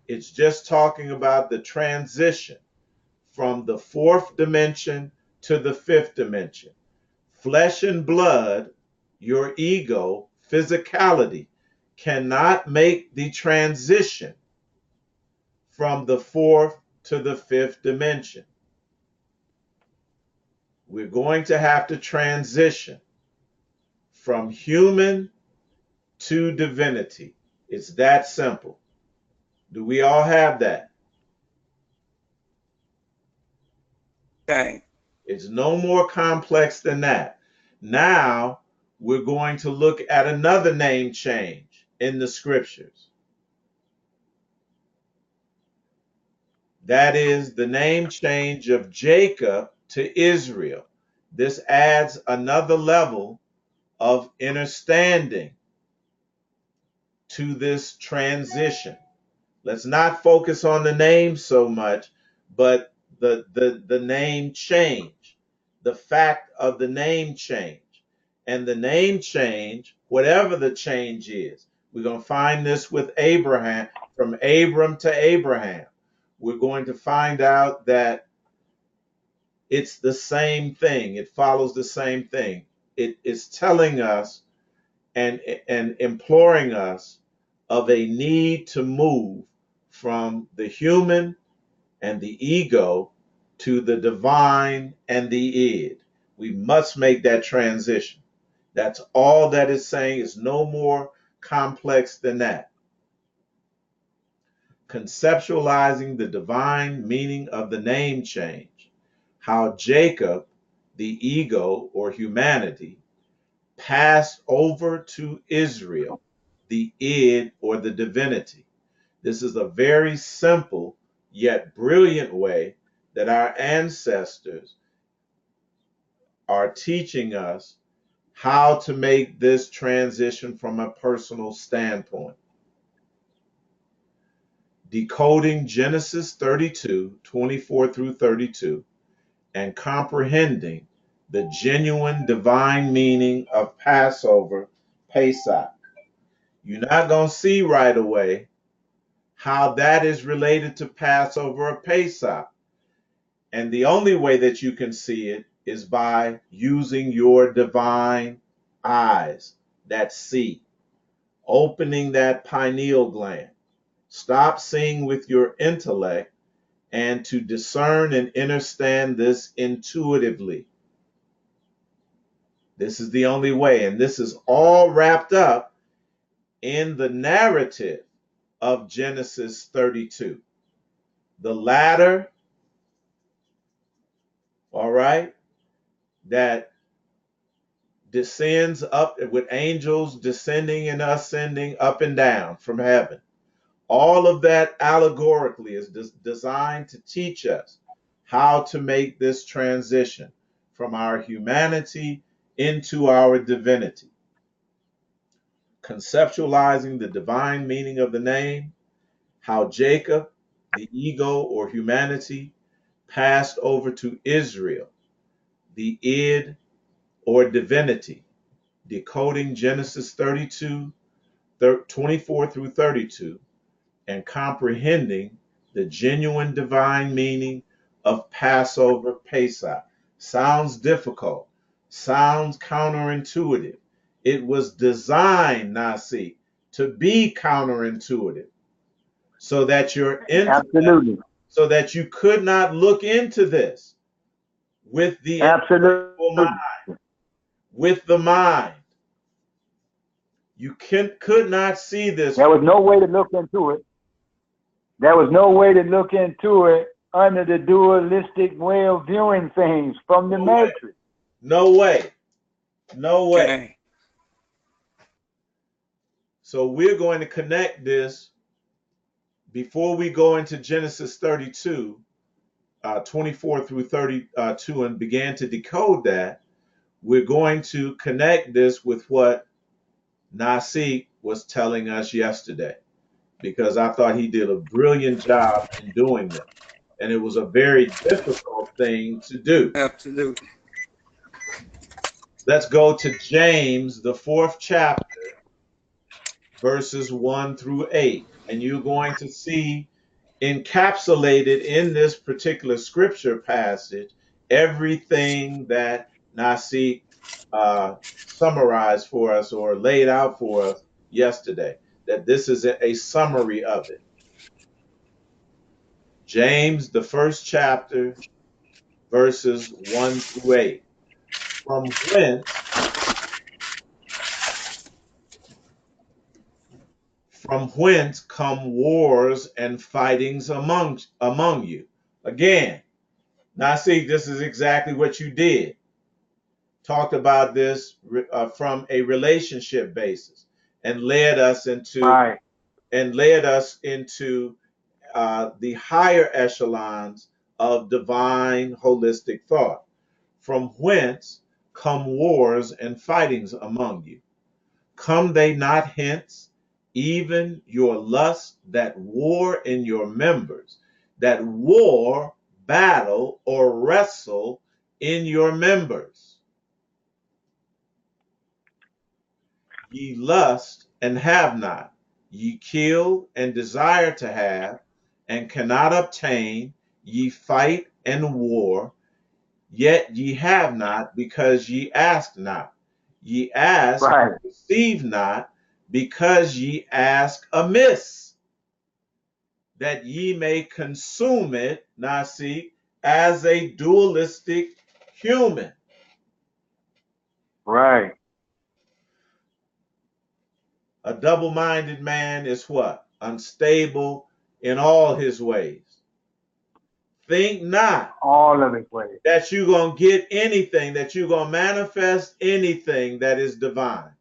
It's just talking about the transition from the fourth dimension to the fifth dimension. Flesh and blood, your ego, physicality, cannot make the transition from the fourth to the fifth dimension. We're going to have to transition from human to divinity. It's that simple. Do we all have that? Okay. It's no more complex than that. Now we're going to look at another name change in the scriptures. That is the name change of Jacob to Israel. This adds another level of understanding to this transition. Let's not focus on the name so much, but the name change, the fact of the name change. And the name change, whatever the change is, we're going to find this with Abraham, from Abram to Abraham. We're going to find out that it's the same thing. It follows the same thing. It is telling us and imploring us of a need to move from the human and the ego to the divine and the id. We must make that transition. That's all that is saying. Is no more complex than that. Conceptualizing the divine meaning of the name change. How Jacob, the ego or humanity, passed over to Israel, the id or the divinity. This is a very simple yet brilliant way that our ancestors are teaching us how to make this transition from a personal standpoint. Decoding Genesis 32, 24 through 32, and comprehending the genuine divine meaning of Passover, Peh'sakh. You're not going to see right away how that is related to Passover or Peh'sakh. And the only way that you can see it is by using your divine eyes that see, opening that pineal gland. Stop seeing with your intellect and to discern and understand this intuitively. This is the only way, and this is all wrapped up in the narrative of Genesis 32. The ladder, all right, that descends up with angels descending and ascending up and down from heaven. All of that allegorically is designed to teach us how to make this transition from our humanity into our divinity. Conceptualizing the divine meaning of the name, how Jacob, the ego or humanity, passed over to Israel, the id or divinity. Decoding Genesis 32, 24 through 32, and comprehending the genuine divine meaning of Passover, Peh'sakh. Sounds difficult, sounds counterintuitive. It was designed, Nasi, to be counterintuitive. so that your intellect, Absolutely. so that you could not look into this with the intellectual mind, Absolutely. with the mind. You could not see this. There was no way to look into it. There was no way to look into it under the dualistic way of viewing things from the No way. matrix. No way. No way. Okay. So we're going to connect this before we go into Genesis 32, 24 through 32, and began to decode that. We're going to connect this with what Nasi was telling us yesterday, because I thought he did a brilliant job in doing this. And it was a very difficult thing to do. Absolutely. Let's go to James, the 4th chapter, verses 1 through 8. And you're going to see encapsulated in this particular scripture passage everything that Nasi summarized for us or laid out for us yesterday, that this is a summary of it. James, the 1st chapter, verses 1 through 8. From whence come wars and fightings among you? Again, now see, this is exactly what you did. Talked about this from a relationship basis, and led us into Right. the higher echelons of divine holistic thought. From whence come wars and fightings among you? Come they not hence, even your lust that war in your members, that war, battle, or wrestle in your members? Ye lust and have not, ye kill and desire to have, and cannot obtain, ye fight and war, yet ye have not, because ye ask not. Ye ask, Right. receive not, because ye ask amiss, that ye may consume it, Nasi, as a dualistic human. Right. A double-minded man is what? Unstable in all his ways. Think not All of it ways. that you're going to get anything, that you're going to manifest anything that is divine.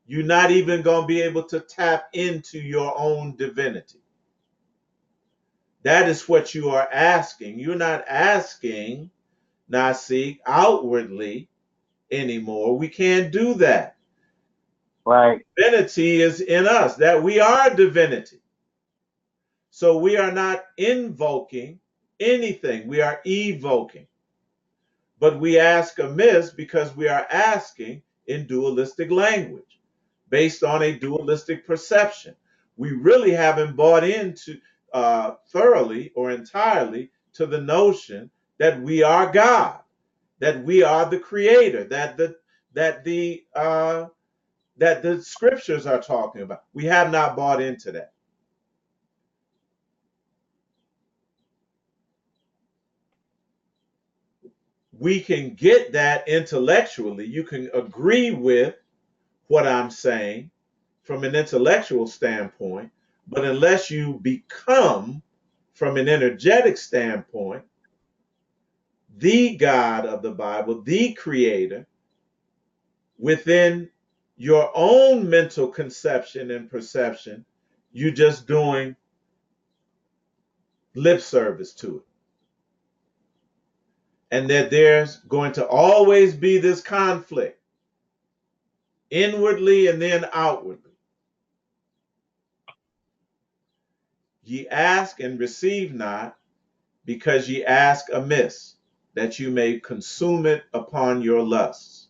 You're not even going to be able to tap into your own divinity. That is what you are asking. You're not asking, Nasi, outwardly anymore. We can't do that. Right. Divinity is in us, that we are divinity. So we are not invoking anything. We are evoking. But we ask amiss because we are asking in dualistic language, based on a dualistic perception. We really haven't bought into thoroughly or entirely to the notion that we are God, that we are the creator, that the scriptures are talking about. We have not bought into that. We can get that intellectually. You can agree with what I'm saying from an intellectual standpoint, but unless you become, from an energetic standpoint, the God of the Bible, the creator, within your own mental conception and perception, you're just doing lip service to it. And that there's going to always be this conflict, inwardly and then outwardly. Ye ask and receive not, because ye ask amiss, that you may consume it upon your lusts.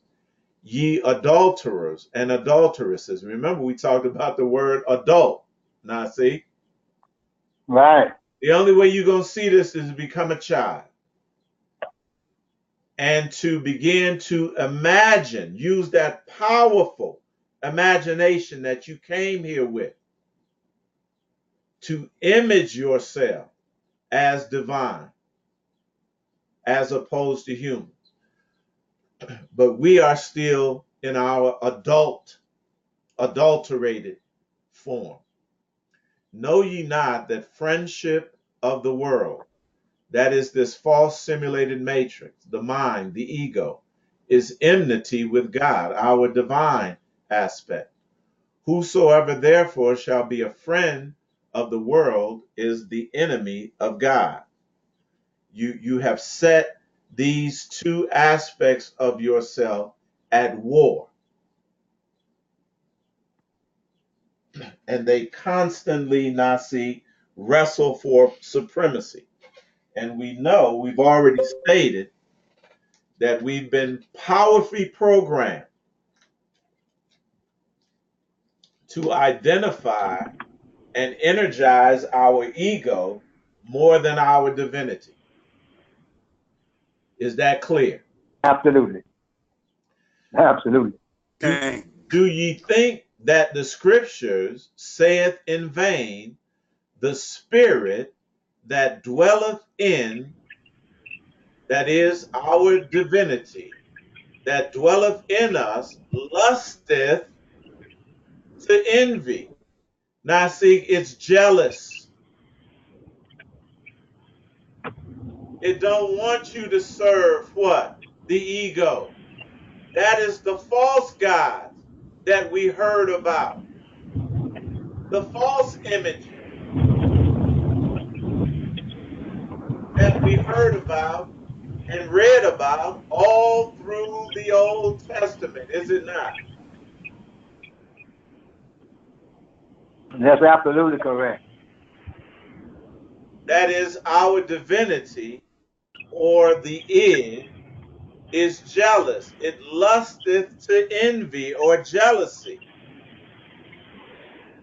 Ye adulterers and adulteresses. Remember, we talked about the word adult. Now, see? Right. The only way you're going to see this is to become a child. And to begin to imagine, use that powerful imagination that you came here with. to image yourself as divine, as opposed to human. But we are still in our adulterated form. Know ye not that friendship of the world, that is this false simulated matrix, the mind, the ego, is enmity with God, our divine aspect. Whosoever therefore shall be a friend of the world is the enemy of God. You have set these two aspects of yourself at war, and they constantly, Nasi, wrestle for supremacy. And we know, we've already stated, that we've been powerfully programmed to identify and energize our ego more than our divinity. Is that clear? Absolutely. Absolutely. Do ye think that the scriptures saith in vain, the spirit that dwelleth in, that is our divinity, that dwelleth in us, lusteth to envy? Now see, it's jealous. It don't want you to serve what? The ego. That is the false God that we heard about. The false images that we heard about and read about all through the Old Testament, is it not? That's absolutely correct. That is, our divinity, or the id, is jealous. It lusteth to envy or jealousy.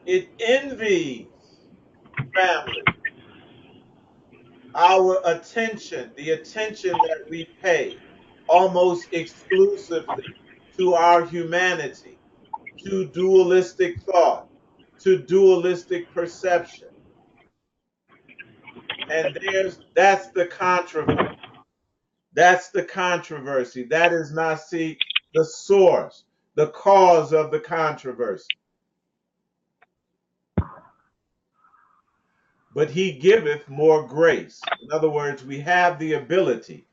It envies, family, our attention, the attention that we pay almost exclusively to our humanity, to dualistic thought, to dualistic perception. And that's the controversy. That's the controversy. That is not, see, the source, the cause of the controversy. But he giveth more grace. In other words, we have the ability.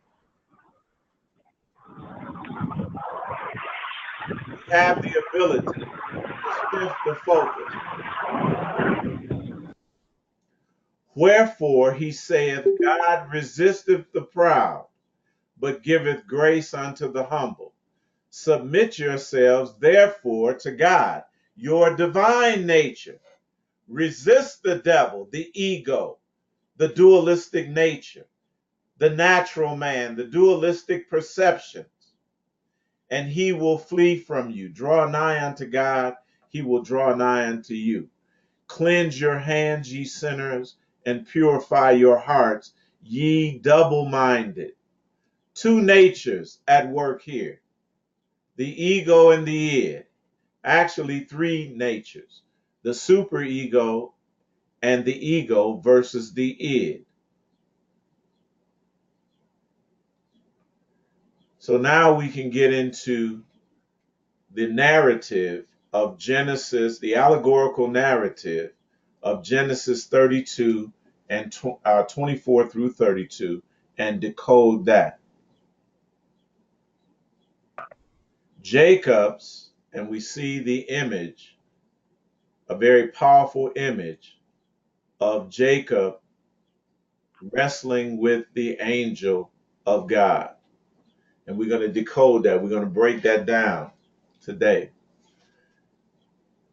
We have the ability to shift the focus. Wherefore he saith, God resisteth the proud, but giveth grace unto the humble. Submit yourselves therefore to God, your divine nature. Resist the devil, the ego, the dualistic nature, the natural man, the dualistic perceptions, and he will flee from you. Draw nigh unto God, he will draw nigh unto you. Cleanse your hands, ye sinners, and purify your hearts, ye double-minded. Two natures at work here, the ego and the id. Actually, three natures, the superego and the ego versus the id. So now we can get into the narrative of Genesis, the allegorical narrative of Genesis 32 and 24 through 32, and decode that. Jacob's, and we see the image, a very powerful image of Jacob wrestling with the angel of God. And we're going to decode that. We're going to break that down today.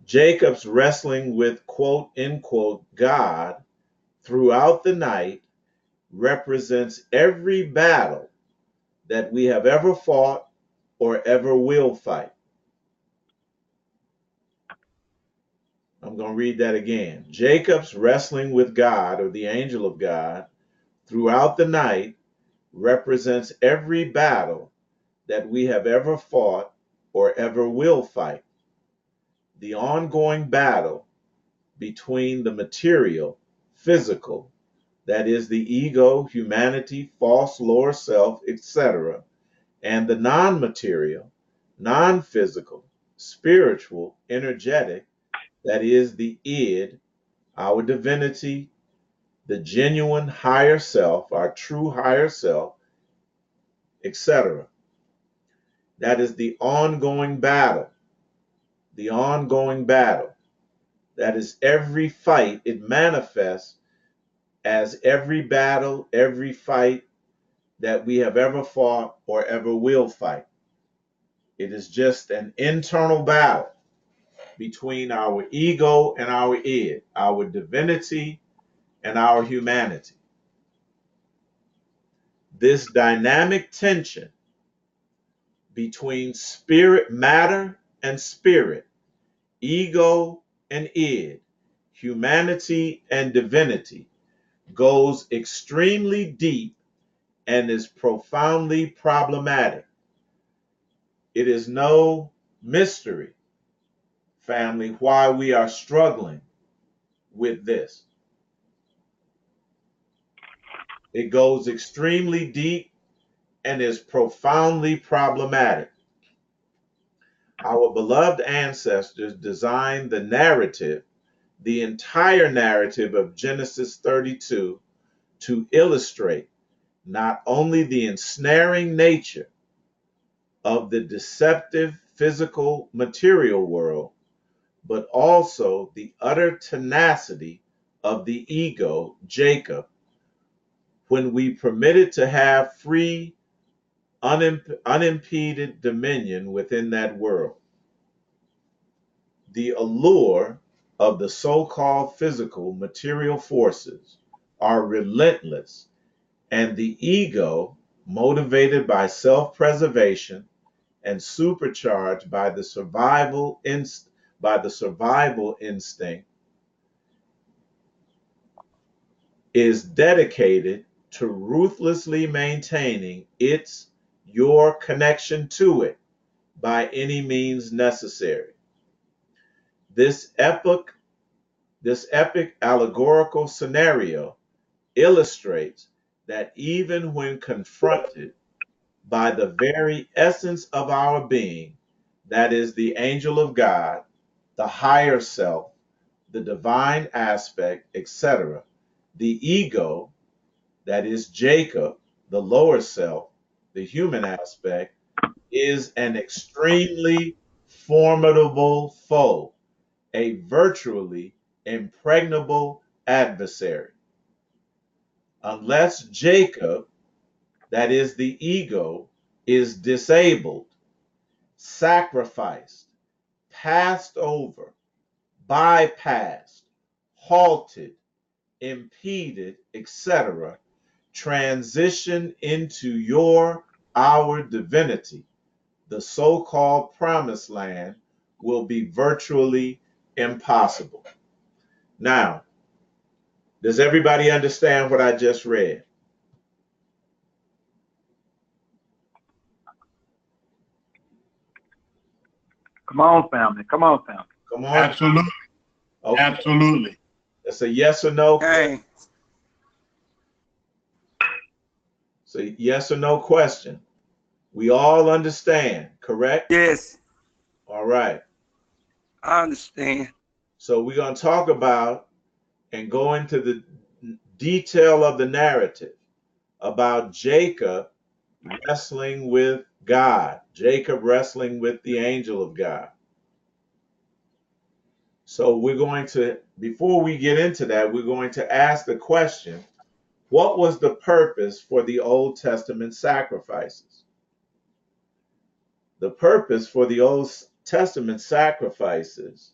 Jacob's wrestling with, quote, unquote, God throughout the night represents every battle that we have ever fought or ever will fight. I'm going to read that again. Jacob's wrestling with God, or the angel of God, throughout the night represents every battle that we have ever fought or ever will fight. The ongoing battle between the material physical, that is the ego, humanity, false lower self, etc., and the non-material, non-physical, spiritual, energetic, that is the id, our divinity, the genuine higher self, our true higher self, etc. That is the ongoing battle. The ongoing battle. That is every fight. It manifests as every battle, every fight that we have ever fought or ever will fight. It is just an internal battle between our ego and our id, our divinity and our humanity. This dynamic tension between spirit, matter, and spirit, ego and id, humanity and divinity, goes extremely deep and is profoundly problematic. It is no mystery, family, why we are struggling with this. It goes extremely deep and is profoundly problematic. Our beloved ancestors designed the narrative, the entire narrative of Genesis 32, to illustrate not only the ensnaring nature of the deceptive physical material world, but also the utter tenacity of the ego, Jacob, when we permit it to have free, unimpeded dominion within that world. The allure of the so-called physical material forces are relentless, and the ego, motivated by self-preservation and supercharged by the survival instinct, is dedicated to ruthlessly maintaining your connection to it by any means necessary. This epic allegorical scenario illustrates that even when confronted by the very essence of our being, that is the angel of God, the higher self, the divine aspect, etc., the ego, that is Jacob, the lower self, the human aspect, is an extremely formidable foe, a virtually impregnable adversary. Unless Jacob, that is the ego, is disabled, sacrificed, passed over, bypassed, halted, impeded, etc., transition into our divinity, the so-called promised land, will be virtually impossible. Now, does everybody understand what I just read? Come on, family. Come on, family. Come on. Absolutely. Okay. Absolutely. It's a yes or no. Hey, It's a yes or no question. We all understand, correct? yes, All right. I understand. So we're going to talk about and go into the detail of the narrative about Jacob wrestling with God, Jacob wrestling with the angel of God. So we're going to, before we get into that, we're going to ask the question, what was the purpose for the Old Testament sacrifices? The purpose for the Old Testament sacrifices,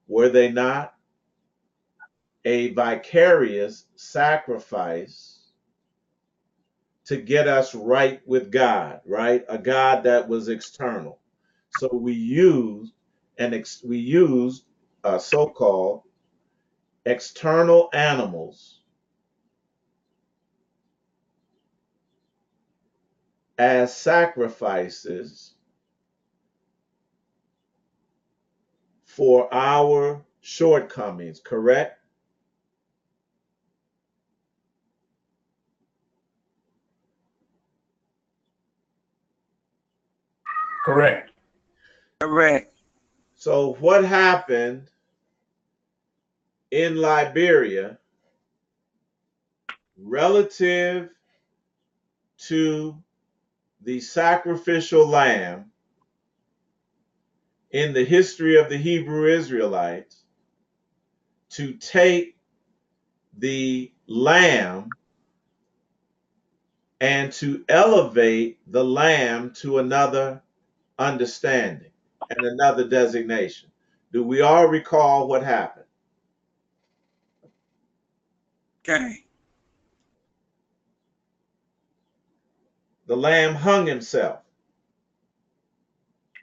were they not a vicarious sacrifice to get us right with God, right? A God that was external. So we used so-called external animals as sacrifices for our shortcomings, correct? Correct. Correct. So what happened in Liberia relative to the sacrificial lamb in the history of the Hebrew Israelites to take the lamb and to elevate the lamb to another understanding and another designation. Do we all recall what happened? Okay. The lamb hung himself.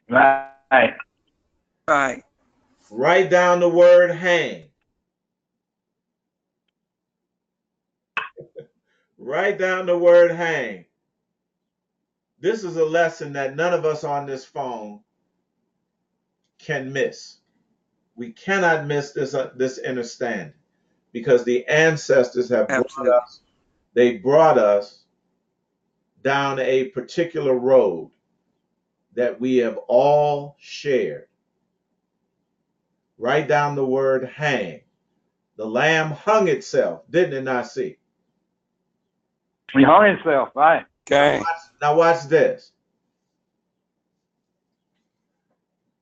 Right. Right. Write down the word hang. Write down the word hang. This is a lesson that none of us on this phone can miss. We cannot miss this understanding because the ancestors have Absolutely. brought us down a particular road that we have all shared. Write down the word hang. The lamb hung itself, didn't it not see? He hung himself, right? Okay. Now watch this.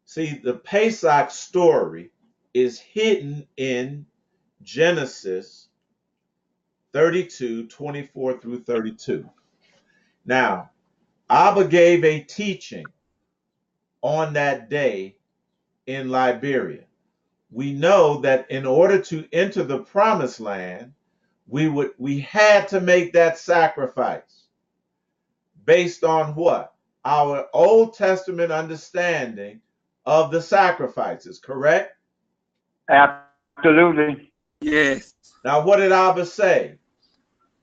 See, the Peh'sakh story is hidden in Genesis 32, 24 through 32. Now, Abba gave a teaching on that day in Liberia. We know that in order to enter the promised land, we had to make that sacrifice based on what? Our Old Testament understanding of the sacrifices, correct? Absolutely. Yes. Now, what did Abba say?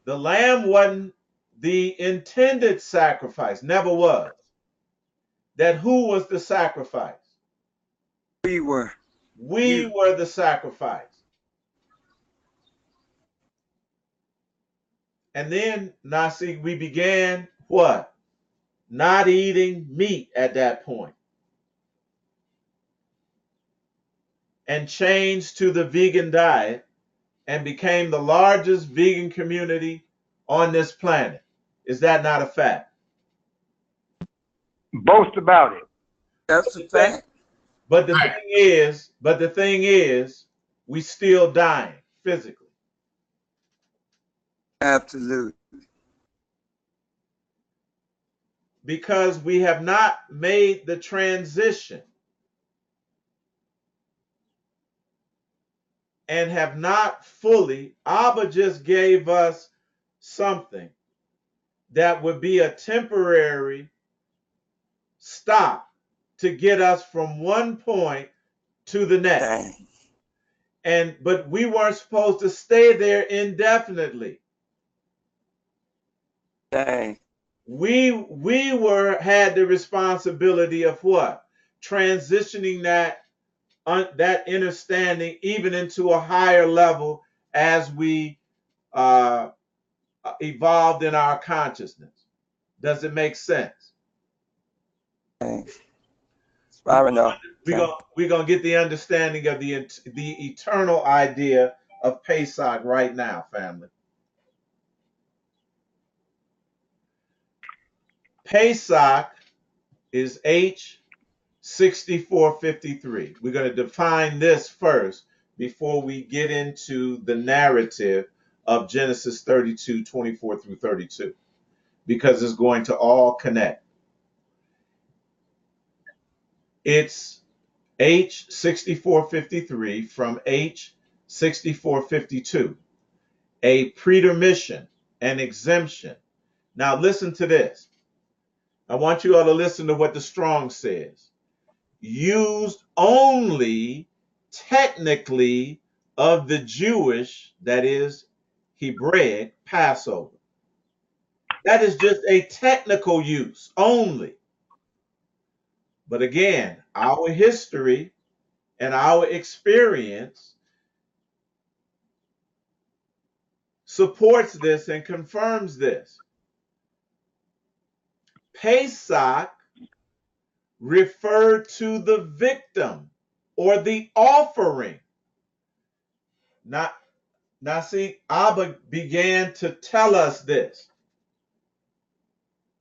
The lamb wasn't the intended sacrifice, never was. That who was the sacrifice? We were. We You. were the sacrifice. And then, Nasi, we began what? Not eating meat at that point. And changed to the vegan diet and became the largest vegan community on this planet. Is that not a fact? Boast about it. That's a fact. But the thing is, we still dying physically. Absolutely. Because we have not made the transition and have not fully. Abba just gave us something that would be a temporary stop to get us from one point to the next. Dang. But we weren't supposed to stay there indefinitely. Dang. We had the responsibility of what? Transitioning that understanding even into a higher level as we evolved in our consciousness. Does it make sense? Dang. I don't know. We're gonna get the understanding of the eternal idea of Peh'sakh right now, family. Peh'sakh is H6453. We're going to define this first before we get into the narrative of Genesis 32, 24 through 32, because it's going to all connect. It's H6453 from H6452, a pretermission, an exemption. Now listen to this. I want you all to listen to what the Strong says. Used only technically of the Jewish, that is Hebraic, Passover. That is just a technical use only. But again, our history and our experience supports this and confirms this. Peh'sakh referred to the victim or the offering. Now see, Abba began to tell us this,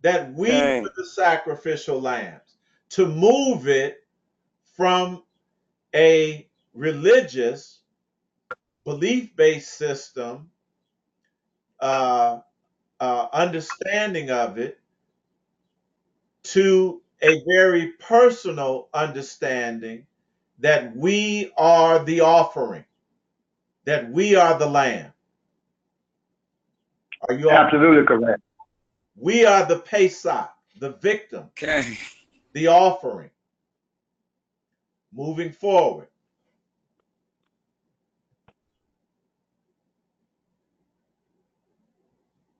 that we Okay. were the sacrificial lambs, to move it from a religious, belief-based system, understanding of it, to a very personal understanding that we are the offering, that we are the lamb. Are you all? Absolutely correct. We are the Peh'sakh, the victim, Okay. the offering. Moving forward.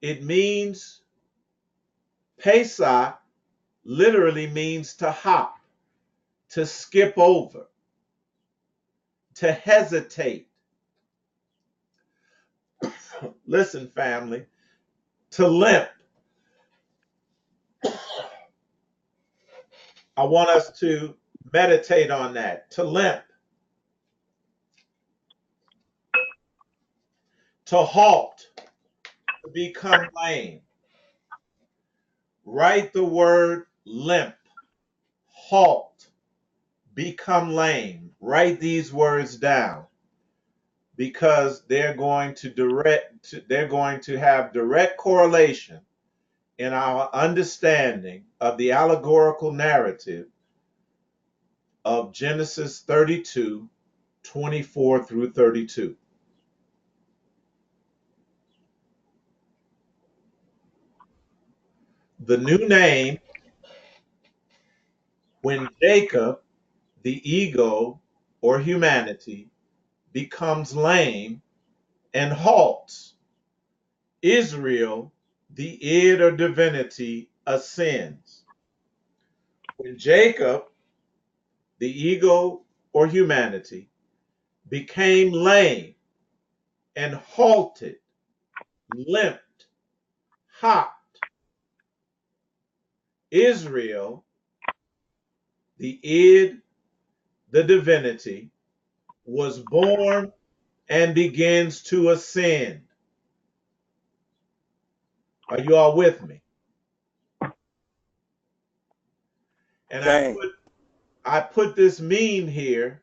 It means, Peh'sakh literally means to hop, to skip over, to hesitate. Listen, family, to limp. I want us to meditate on that. To limp, to halt, to become lame. Write the word limp, halt, become lame. Write these words down, because they're going to have direct correlation in our understanding of the allegorical narrative of Genesis 32, 24 through 32. The new name, when Jacob, the ego or humanity, becomes lame and halts, Israel, the id or divinity, ascends. When Jacob, the ego or humanity, became lame and halted, limped, hopped, Israel, the id, the divinity, was born and begins to ascend. Are you all with me? And Okay. I put this meme here,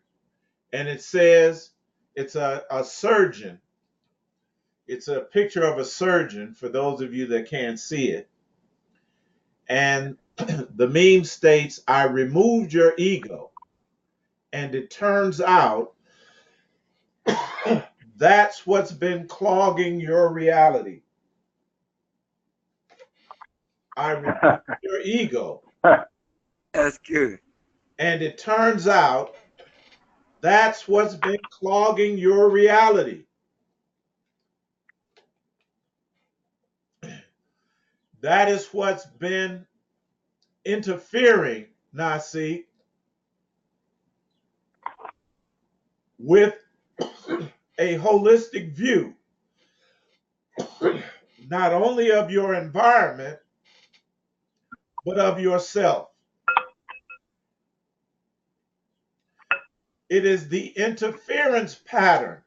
and it says it's a surgeon. It's a picture of a surgeon for those of you that can't see it. And the meme states, I removed your ego. And it turns out that's what's been clogging your reality. I removed your ego. That's good. And it turns out that's what's been clogging your reality. That is what's been interfering, Nasi, with a holistic view, not only of your environment, but of yourself. It is the interference pattern.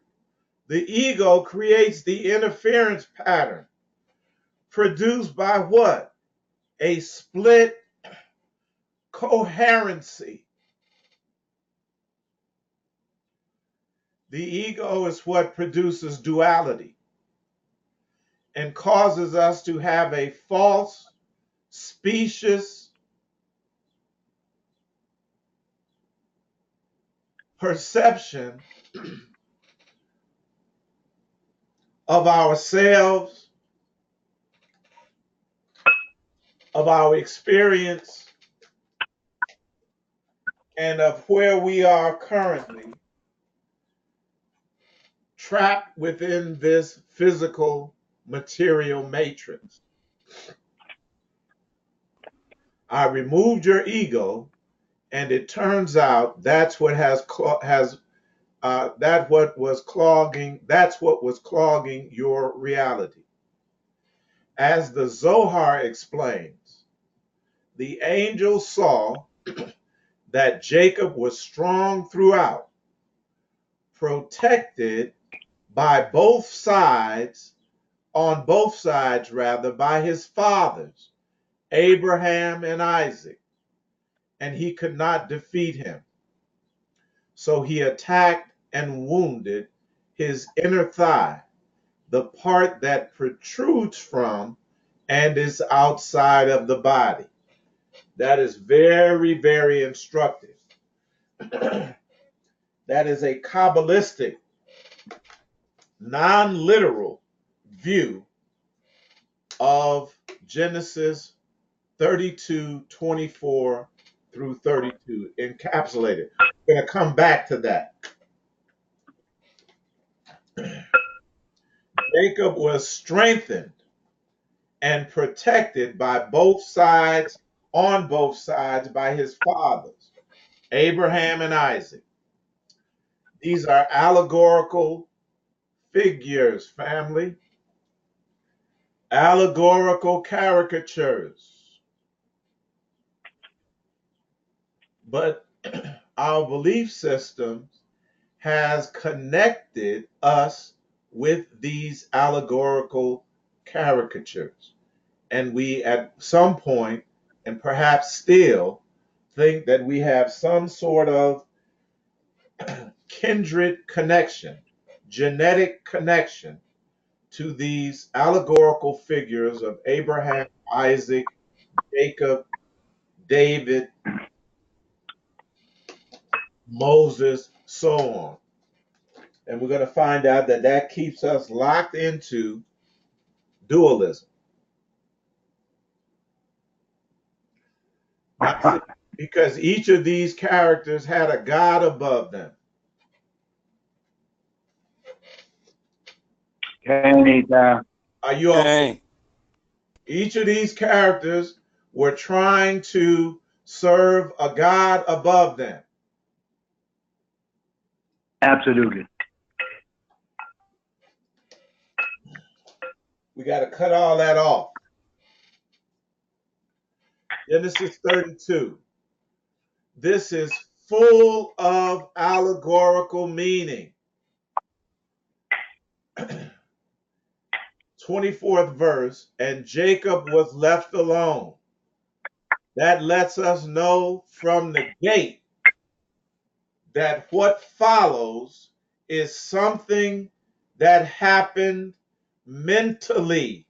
The ego creates the interference pattern produced by what? A split coherency. The ego is what produces duality and causes us to have a false, specious perception of ourselves, of our experience, and of where we are currently trapped within this physical material matrix. I removed your ego, and it turns out that's what was clogging your reality. As the Zohar explains, the angel saw that Jacob was strong throughout, protected by both sides, on both sides rather, by his fathers, Abraham and Isaac, and he could not defeat him. So he attacked and wounded his inner thigh, the part that protrudes from and is outside of the body. That is very, very instructive. That is a Kabbalistic, non-literal view of Genesis 32:24 through 32, encapsulated. We're going to come back to that. Jacob was strengthened and protected by both sides, on both sides, by his fathers, Abraham and Isaac. These are allegorical figures, family. Allegorical caricatures. But our belief system has connected us with these allegorical caricatures. And we, at some point, and perhaps still, think that we have some sort of kindred connection, genetic connection to these allegorical figures of Abraham, Isaac, Jacob, David, Moses, so on. And we're going to find out that that keeps us locked into dualism. Because each of these characters had a God above them. Anytime. Are you all? Okay. Each of these characters were trying to serve a God above them. Absolutely. We got to cut all that off. Genesis 32. This is full of allegorical meaning. 24th verse, and Jacob was left alone. That lets us know from the gate that what follows is something that happened mentally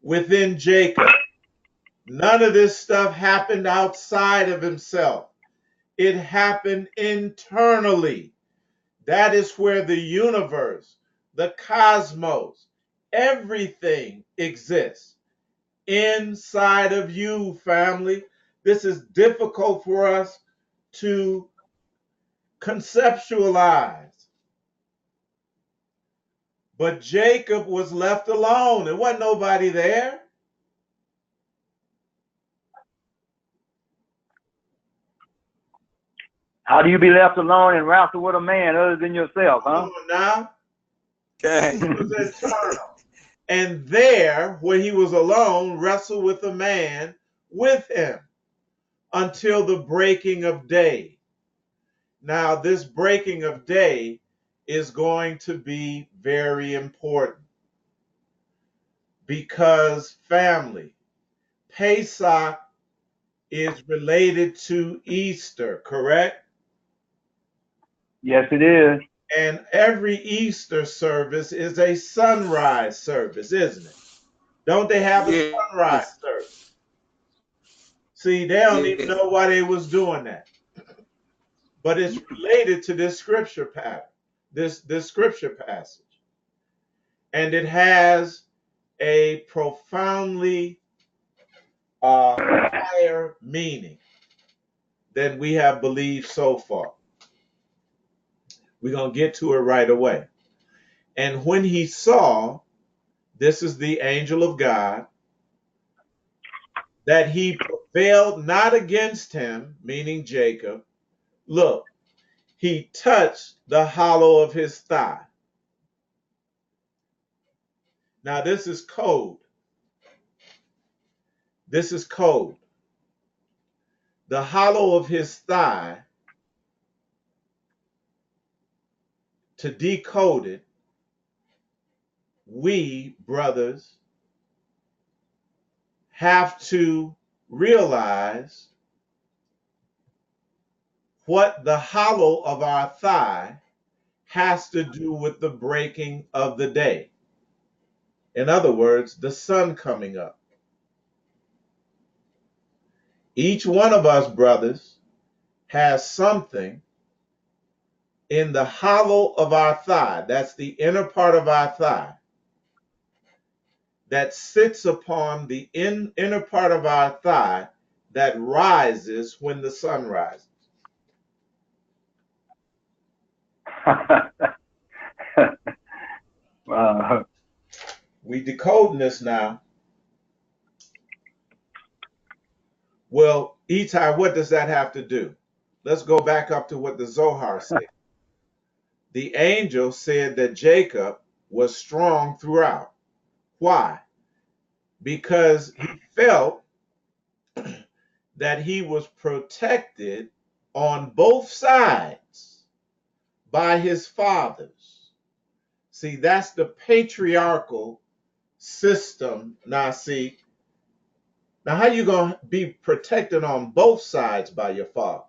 within Jacob. None of this stuff happened outside of himself. It happened internally. That is where the universe, the cosmos, everything exists. Inside of you, family. This is difficult for us to conceptualize. But Jacob was left alone. There wasn't nobody there. How do you be left alone and wrestle with a man other than yourself, huh? Come on now. Okay. It was internal. And there, where he was alone, wrestled with a man with him until the breaking of day. Now, this breaking of day is going to be very important because, family, Peh'sakh is related to Easter, correct? Yes, it is. And every Easter service is a sunrise service, isn't it? Don't they have a sunrise Yes. service? See, they don't even Yes. know why they was doing that. But it's related to this scripture pattern, this scripture passage. And it has a profoundly higher meaning than we have believed so far. We're going to get to it right away. And when he saw, this is the angel of God, that he prevailed not against him, meaning Jacob, look, he touched the hollow of his thigh. Now, this is code. This is code. the hollow of his thigh, to decode it, we, brothers, have to realize what the hollow of our thigh has to do with the breaking of the day. In other words, the sun coming up. Each one of us, brothers, has something in the hollow of our thigh, that's the inner part of our thigh, that sits upon the inner part of our thigh that rises when the sun rises. We decoding this now. Well, Eitai, what does that have to do? Let's go back up to what the Zohar said. The angel said that Jacob was strong throughout. Why? Because he felt that he was protected on both sides by his fathers. See, that's the patriarchal system. Now, see, now how you going to be protected on both sides by your father?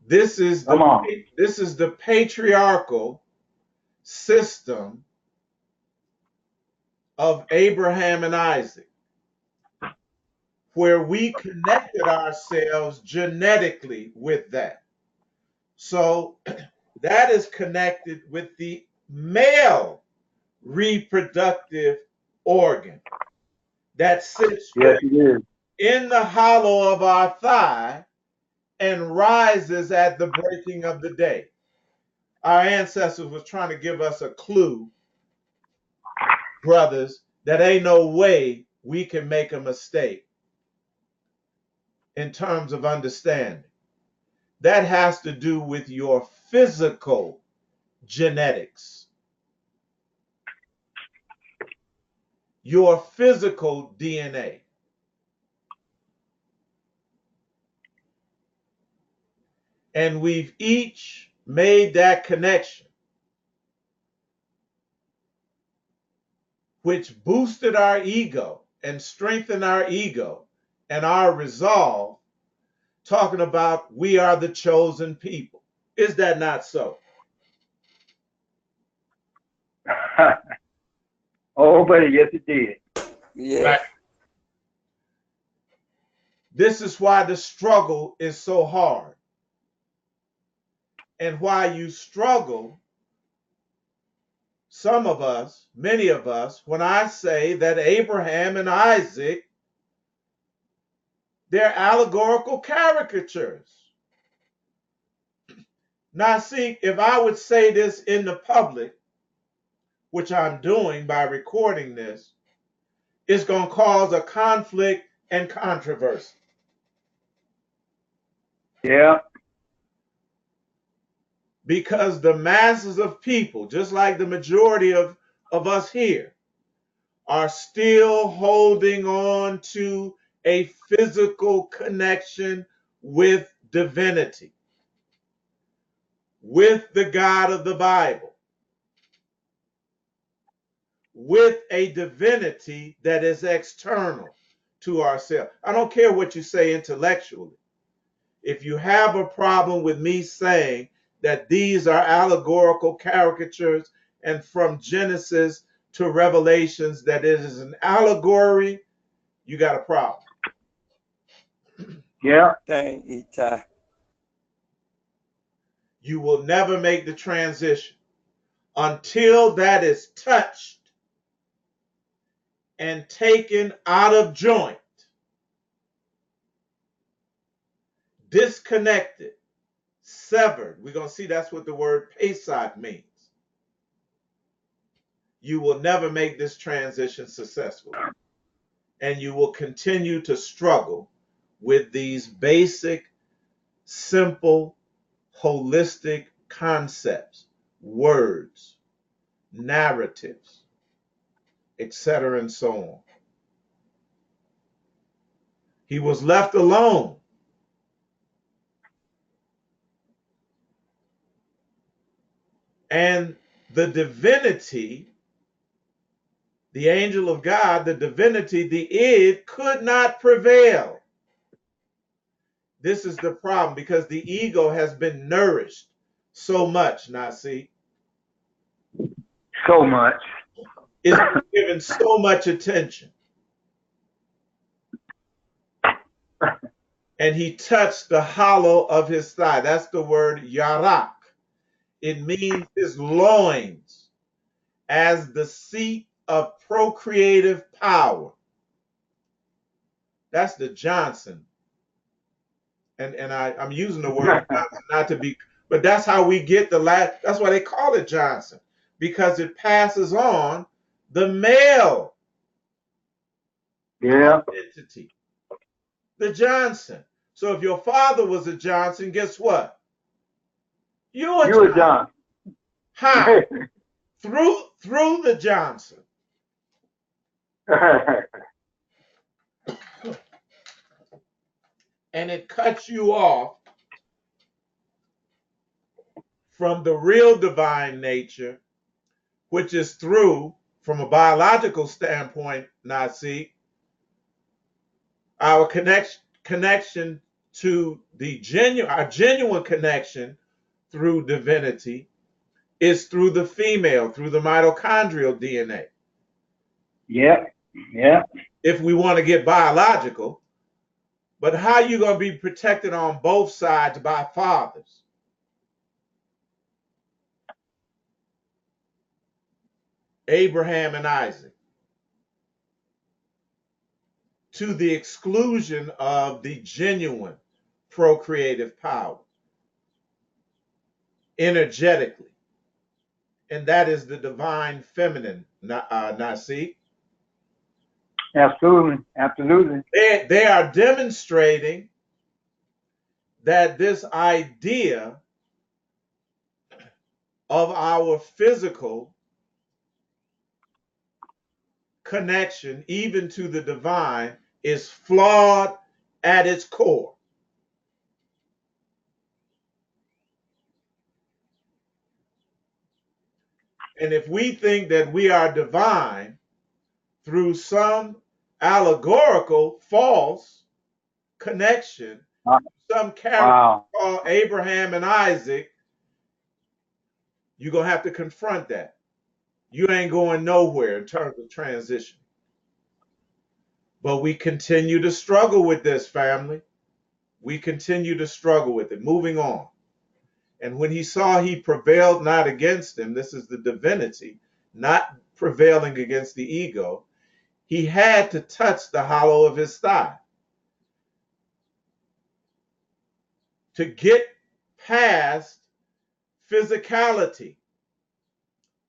This is the patriarchal system of Abraham and Isaac, where we connected ourselves genetically with that. So that is connected with the male reproductive organ that sits in the hollow of our thigh and rises at the breaking of the day. Our ancestors was trying to give us a clue, brothers, that ain't no way we can make a mistake in terms of understanding. That has to do with your physical genetics, your physical DNA. And we've each made that connection, which boosted our ego and strengthened our ego and our resolve, talking about we are the chosen people. Is that not so? Oh, buddy, yes, it did. Yeah. This is why the struggle is so hard. And why you struggle, some of us, many of us, when I say that Abraham and Isaac, they're allegorical caricatures. Now, see, if I would say this in the public, which I'm doing by recording this, it's going to cause a conflict and controversy. Yeah. Because the masses of people, just like the majority of us here, are still holding on to a physical connection with divinity, with the God of the Bible, with a divinity that is external to ourselves. I don't care what you say intellectually. If you have a problem with me saying that these are allegorical caricatures and from Genesis to Revelations that it is an allegory, you got a problem. Yeah. Dang, Eitai. You will never make the transition until that is touched and taken out of joint, disconnected, severed. We're going to see that's what the word Peh'sakh means. You will never make this transition successfully. And you will continue to struggle with these basic, simple, holistic concepts, words, narratives, etc., and so on. He was left alone. And the divinity, the angel of God, the divinity, the id, could not prevail. This is the problem, because the ego has been nourished so much, Nasi. So much. It's been given so much attention. And he touched the hollow of his thigh. That's the word yarak. It means his loins as the seat of procreative power. That's the Johnson. And I'm using the word Johnson not to be, but that's how we get the last, that's why they call it Johnson, because it passes on the male identity, the Johnson. So if your father was a Johnson, guess what? You're a Johnson. How? Through the Johnson. And it cuts you off from the real divine nature, which is through, from a biological standpoint, Nasi, our connection to our genuine connection through divinity is through the female, through the mitochondrial DNA. Yeah. If we want to get biological, but how are you going to be protected on both sides by fathers? Abraham and Isaac, to the exclusion of the genuine procreative power, energetically. And that is the divine feminine, Nasi. Absolutely. They are demonstrating that this idea of our physical connection, even to the divine, is flawed at its core. And if we think that we are divine through some allegorical false connection, some character called Abraham and Isaac, you're going to have to confront that. You ain't going nowhere in terms of transition. But we continue to struggle with this, family. We continue to struggle with it. Moving on. And when he saw he prevailed not against him, this is the divinity, not prevailing against the ego, he had to touch the hollow of his thigh to get past physicality,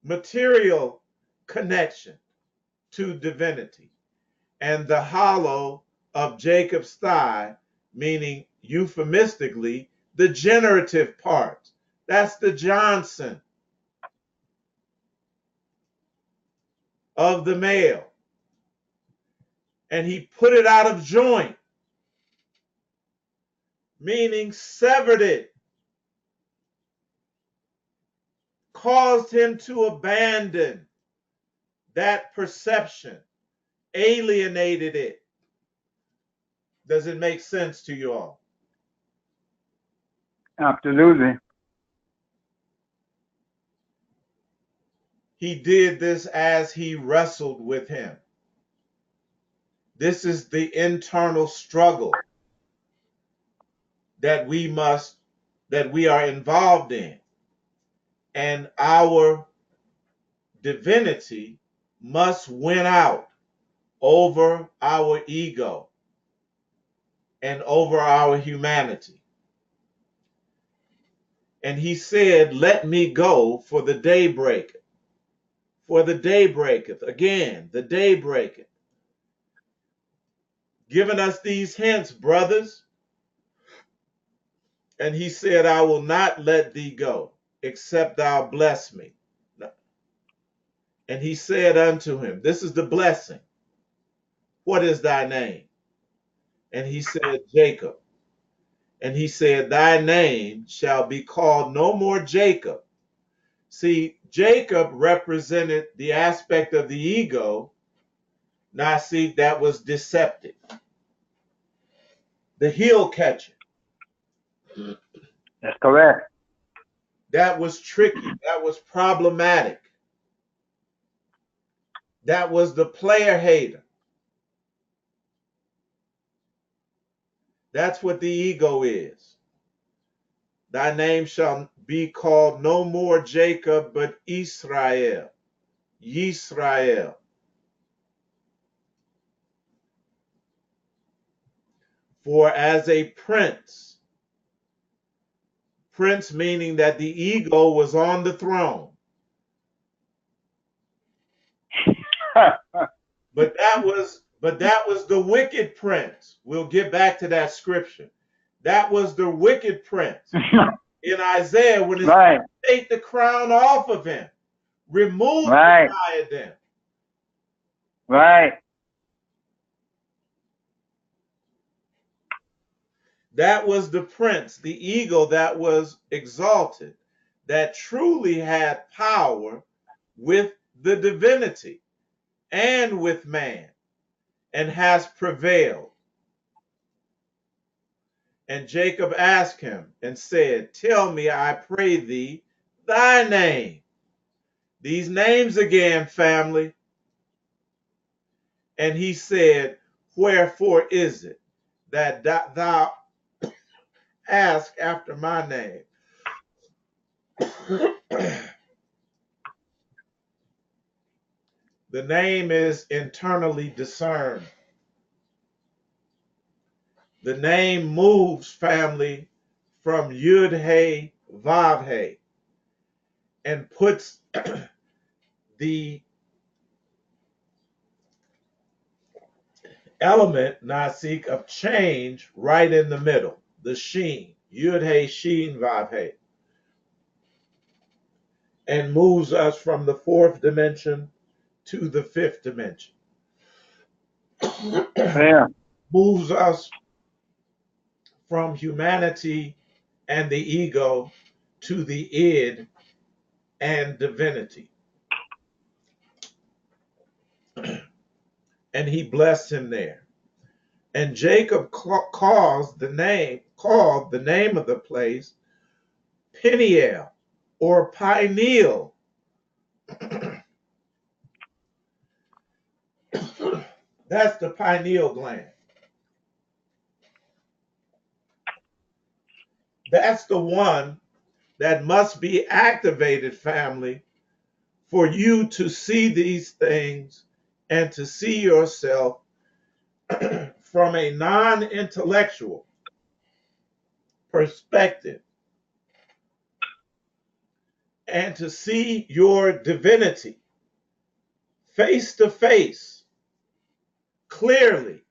material connection to divinity, and the hollow of Jacob's thigh, meaning euphemistically the generative part. That's the Johnson of the male. And he put it out of joint, meaning severed it, caused him to abandon that perception, alienated it. Does it make sense to you all? Absolutely. He did this as he wrestled with him. This is the internal struggle that we are involved in. And our divinity must win out over our ego and over our humanity. And he said, let me go, for the day breaketh. For the day breaketh. Again, the day breaketh. Giving us these hints, brothers. And he said, I will not let thee go, except thou bless me. And he said unto him, this is the blessing. What is thy name? And he said, Jacob. And he said, thy name shall be called no more Jacob. See, Jacob represented the aspect of the ego. Now, see, that was deceptive. The heel catcher. That's correct. That was tricky. That was problematic. That was the player hater. That's what the ego is. Thy name shall be called no more Jacob, but Israel. Yisrael. For as a prince, prince meaning that the ego was on the throne. But that was the wicked prince. We'll get back to that scripture. That was the wicked prince. In Isaiah, when it's Right. take the crown off of him, remove Right. the diadem. Right. That was the prince, the ego that was exalted, that truly had power with the divinity and with man, and has prevailed. And Jacob asked him and said, tell me, I pray thee, thy name. These names again, family. And he said, wherefore is it that thou ask after my name? The name is internally discerned. The name moves, family, from Yud He Vav He, and puts the element, Nasik, of change right in the middle, the Sheen, Yud He Sheen Vav He, and moves us from the fourth dimension to the fifth dimension. Yeah. Moves us from humanity and the ego to the id and divinity. And he blessed him there. And Jacob called the name of the place Peniel, or pineal. That's the pineal gland. That's the one that must be activated, family, for you to see these things and to see yourself from a non-intellectual perspective, and to see your divinity face to face, clearly.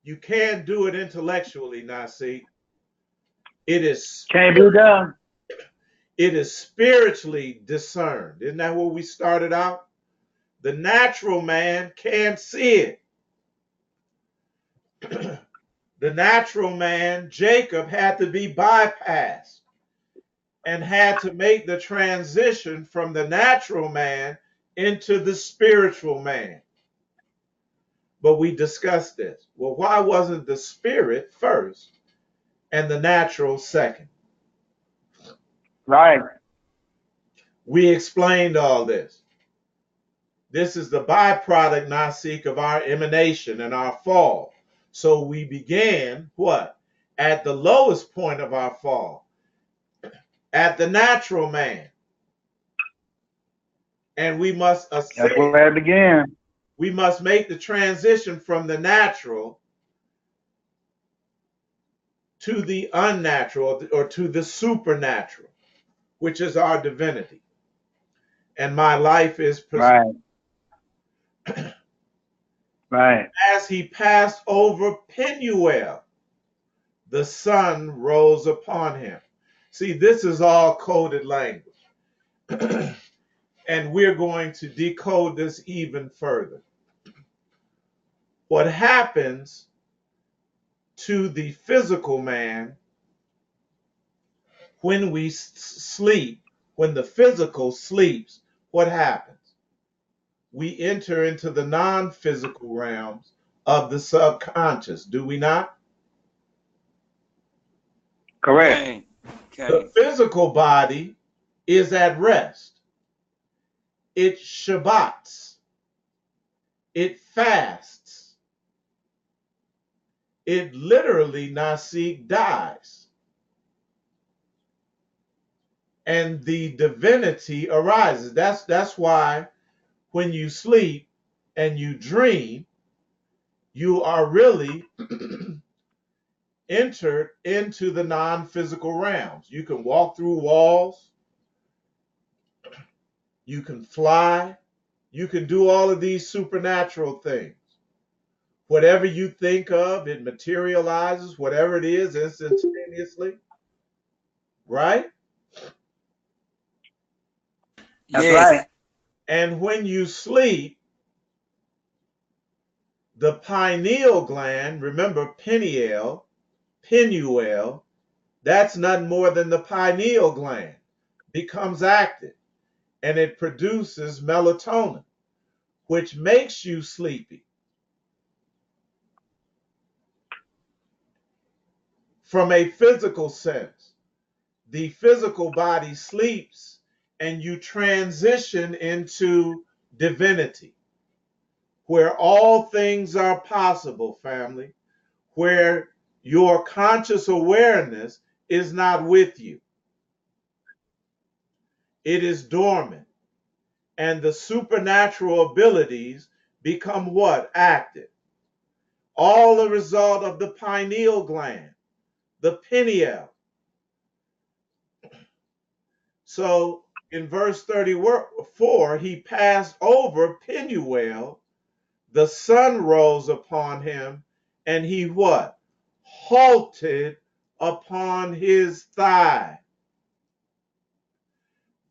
You can't do it intellectually, Nasi. Can't be done. It is spiritually discerned. Isn't that where we started out? The natural man can't see it. The natural man, Jacob, had to be bypassed and had to make the transition from the natural man into the spiritual man. But we discussed this. Well, why wasn't the spirit first and the natural second? Right. We explained all this. This is the byproduct, Nasik, of our emanation and our fall. So we began what? At the lowest point of our fall, at the natural man. And we must ascend. That's where it began. We must make the transition from the natural to the unnatural, or to the supernatural, which is our divinity. And my life is Right. Right. As he passed over Penuel, the sun rose upon him. See, this is all coded language. And we're going to decode this even further. What happens to the physical man when we sleep, when the physical sleeps, what happens? We enter into the non-physical realms of the subconscious, do we not? Correct. Okay. The Okay. physical body is at rest. It shabbats. It fasts. It literally, Nasik, dies. And the divinity arises. That's why when you sleep and you dream, you are really entered into the non-physical realms. You can walk through walls, you can fly, you can do all of these supernatural things. Whatever you think of, it materializes, whatever it is, instantaneously, right? That's Yes. right. And when you sleep, the pineal gland, remember pineal, that's nothing more than the pineal gland, becomes active and it produces melatonin, which makes you sleepy. From a physical sense, the physical body sleeps and you transition into divinity, where all things are possible, family, where your conscious awareness is not with you. It is dormant. And the supernatural abilities become what? Active. All the result of the pineal gland, the pineal. So in verse 34, he passed over Penuel, the sun rose upon him, and he what? Halted upon his thigh.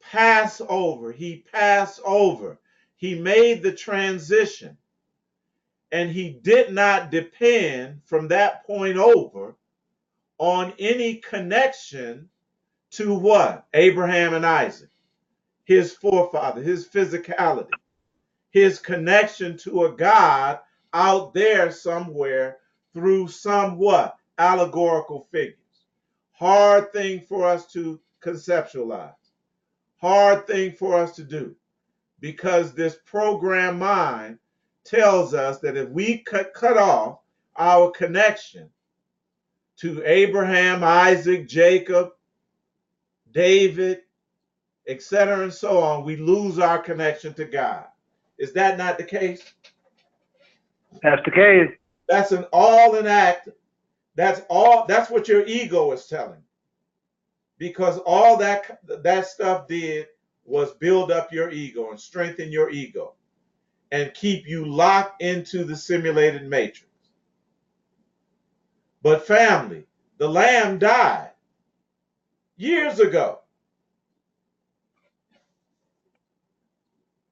Pass over. He passed over. He made the transition. And he did not depend from that point over on any connection to what? Abraham and Isaac, his forefather, his physicality, his connection to a God out there somewhere through some what? Allegorical figures. Hard thing for us to conceptualize. Hard thing for us to do, because this programmed mind tells us that if we cut off our connection to Abraham, Isaac, Jacob, David, etc., and so on, we lose our connection to God. Is that not the case? That's the case. That's an act. That's what your ego is telling. Because all that stuff did was build up your ego and strengthen your ego and keep you locked into the simulated matrix. But family, the lamb died years ago.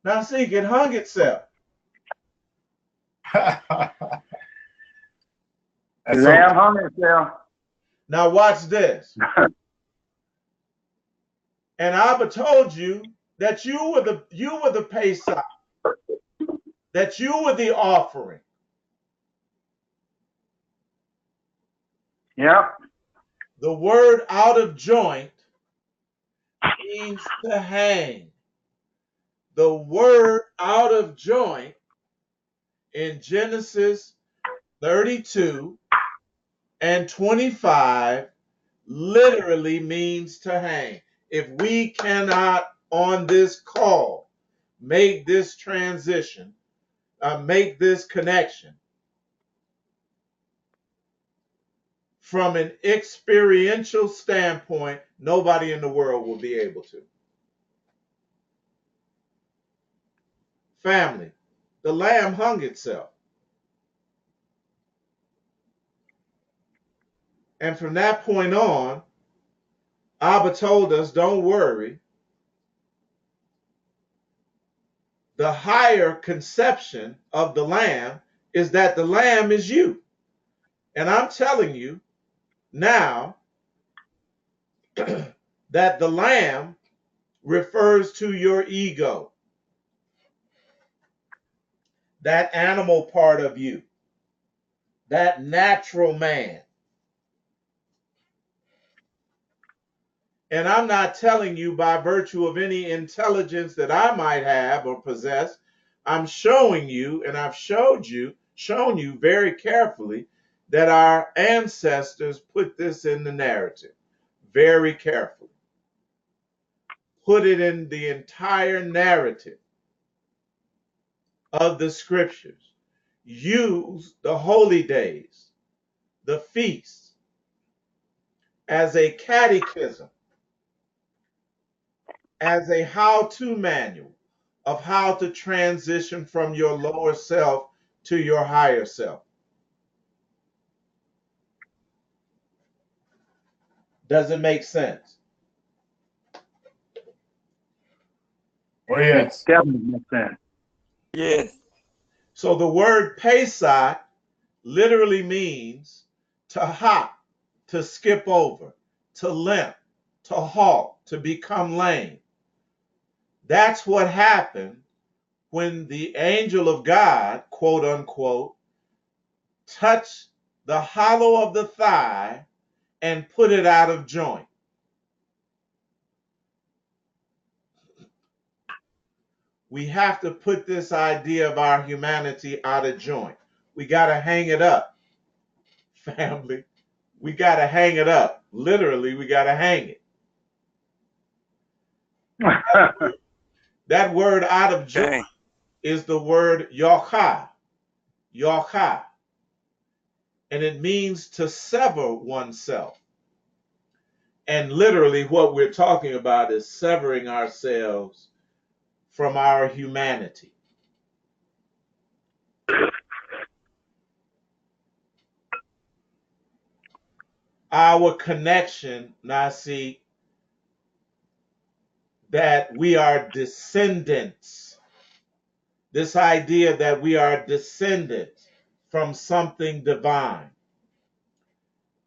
Now see, it hung itself. That's The so lamb hung itself. Now watch this. And Abba told you that you were the Peh'sakh, that you were the offering. Yep. The word out of joint means to hang. The word out of joint in Genesis 32 and 25 literally means to hang. If we cannot on this call make this transition, make this connection from an experiential standpoint, nobody in the world will be able to. Family, the lamb hung itself. And from that point on, Abba told us, don't worry. the higher conception of the Lamb is that the Lamb is you. And I'm telling you now that the Lamb refers to your ego, that animal part of you, that natural man. And I'm not telling you by virtue of any intelligence that I might have or possess. I'm showing you, and I've shown you very carefully that our ancestors put this in the narrative very carefully. Put it in the entire narrative of the scriptures. Use the holy days, the feasts, as a catechism, as a how-to manual of how to transition from your lower self to your higher self. Does it make sense? Oh, yes. Definitely makes sense. Yes. So the word Peh'sakh literally means to hop, to skip over, to limp, to halt, to become lame. That's what happened when the angel of God, quote unquote, touched the hollow of the thigh and put it out of joint. We have to put this idea of our humanity out of joint. We got to hang it up, family. We got to hang it up. Literally, we got to hang it. That word out of joint Okay. is the word yocha, yocha, and it means to sever oneself. And literally what we're talking about is severing ourselves from our humanity. Our connection, Nasi, that we are descendants. This idea that we are descendants from something divine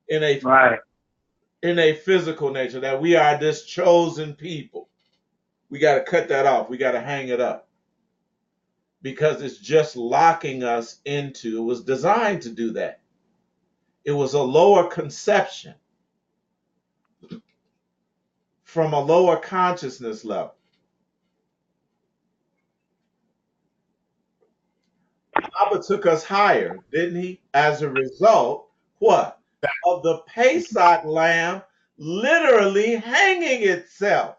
in a Right. in a physical nature, that we are this chosen people. We got to cut that off. We got to hang it up because it's just locking us into, it was designed to do that. It was a lower conception from a lower consciousness level. Abba took us higher, didn't he? As a result, what? Of the Peh'sakh lamb literally hanging itself.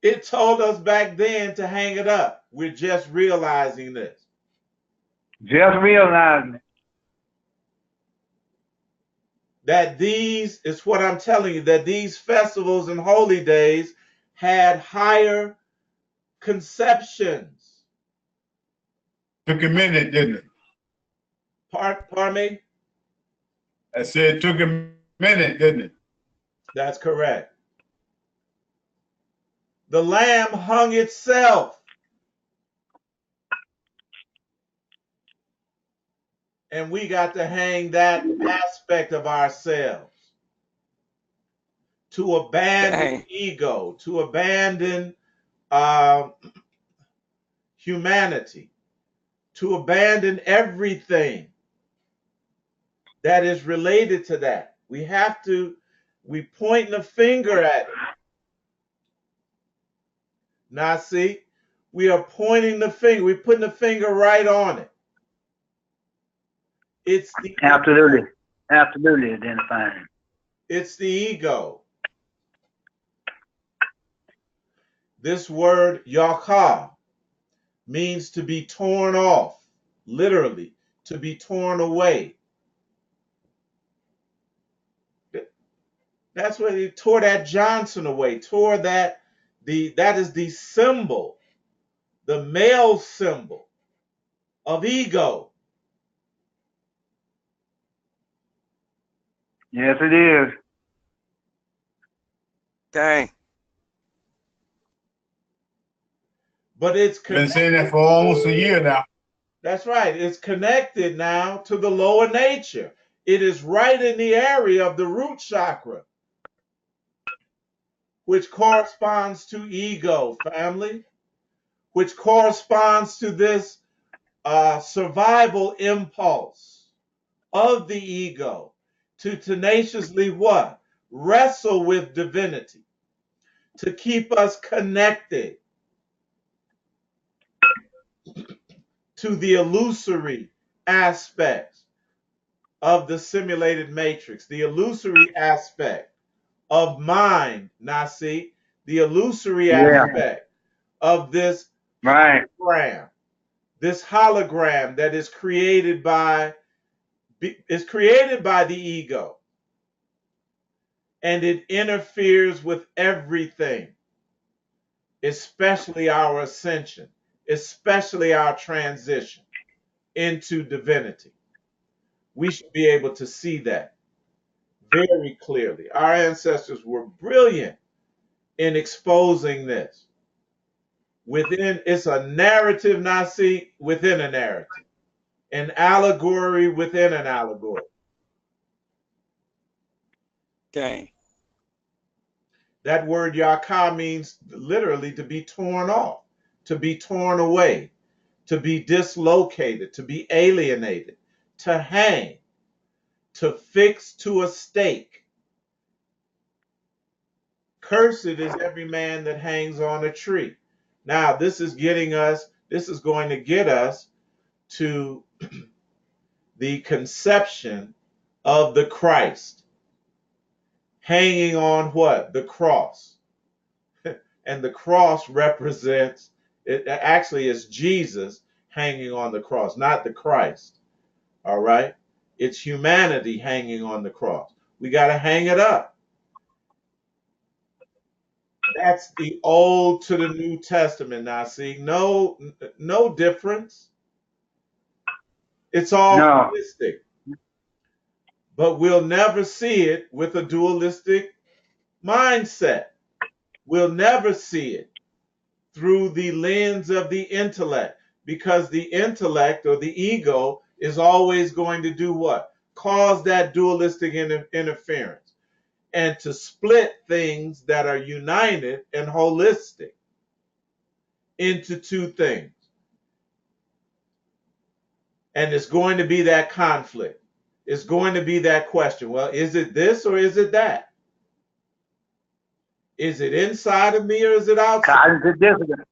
It told us back then to hang it up. We're just realizing this. Just realizing it. That these, is what I'm telling you, that these festivals and holy days had higher conceptions. Took a minute, didn't it? Pardon me? I said it took a minute, didn't it? That's correct. The lamb hung itself. And we got to hang that aspect of ourselves. To abandon Okay. ego, to abandon humanity, to abandon everything that is related to that. We point the finger at it. Now see, we are pointing the finger, we're putting the finger right on it. It's the Absolutely. Absolutely identifying. It's the ego. This word yakha means to be torn off, literally, to be torn away. That's where they tore that Johnson away, that is the symbol, the male symbol of ego. Yes, it is. Okay. But it's Been saying that for almost a year now. That's right. It's connected now to the lower nature. It is right in the area of the root chakra, which corresponds to ego, family, which corresponds to this survival impulse of the ego to tenaciously what? Wrestle with divinity, to keep us connected to the illusory aspects of the simulated matrix, the illusory aspect of mind, Nasi, the illusory Yeah. aspect of this Right. hologram that is created by the ego, and it interferes with everything, especially our ascension, especially our transition into divinity. We should be able to see that very clearly. Our ancestors were brilliant in exposing this. It's a narrative, Nasi, within a narrative, an allegory within an allegory. Okay. That word yaka means literally to be torn off, to be torn away, to be dislocated, to be alienated, to hang, to fix to a stake. Cursed is every man that hangs on a tree. Now, this is going to get us to the conception of the Christ hanging on what? The cross. And the cross represents, it actually is Jesus hanging on the cross, not the Christ. All right? It's humanity hanging on the cross. We got to hang it up. That's the Old to the New Testament now. See, no difference. It's all No. holistic. But we'll never see it with a dualistic mindset. We'll never see it through the lens of the intellect, because the intellect or the ego is always going to do what? Cause that dualistic interference and to split things that are united and holistic into two things. And it's going to be that conflict. It's going to be that question. Well, is it this or is it that? Is it inside of me or is it outside? Cognitive dissonance.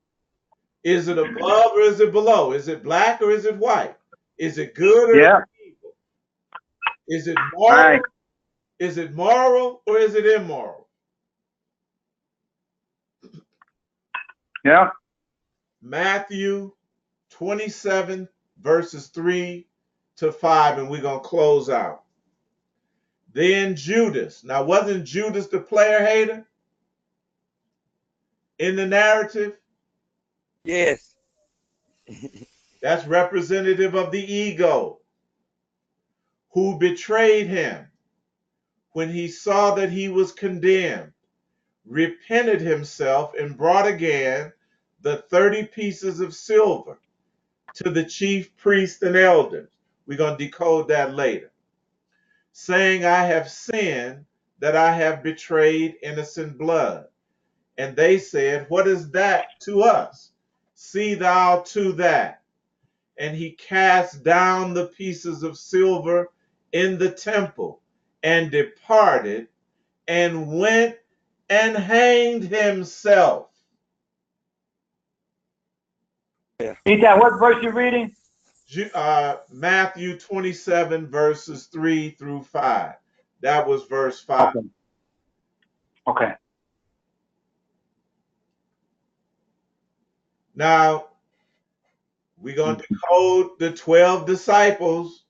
Is it above or is it below? Is it black or is it white? Is it good or is Yeah. it evil? Is it moral? Right. Is it moral or is it immoral? Yeah. Matthew 27 verses 3 to 5, and we're going to close out. Then Judas. Now, wasn't Judas the player hater in the narrative? Yes. That's representative of the ego, who betrayed him when he saw that he was condemned, repented himself, and brought again the 30 pieces of silver to the chief priests and elders. We're going to decode that later. Saying, I have sinned that I have betrayed innocent blood. And they said, what is that to us? See thou to that. And he cast down the pieces of silver in the temple and departed and went and hanged himself. Eitai, what verse you reading? Matthew 27 verses 3 through 5. That was verse 5. Okay. Okay. Now, we're going to decode the 12 disciples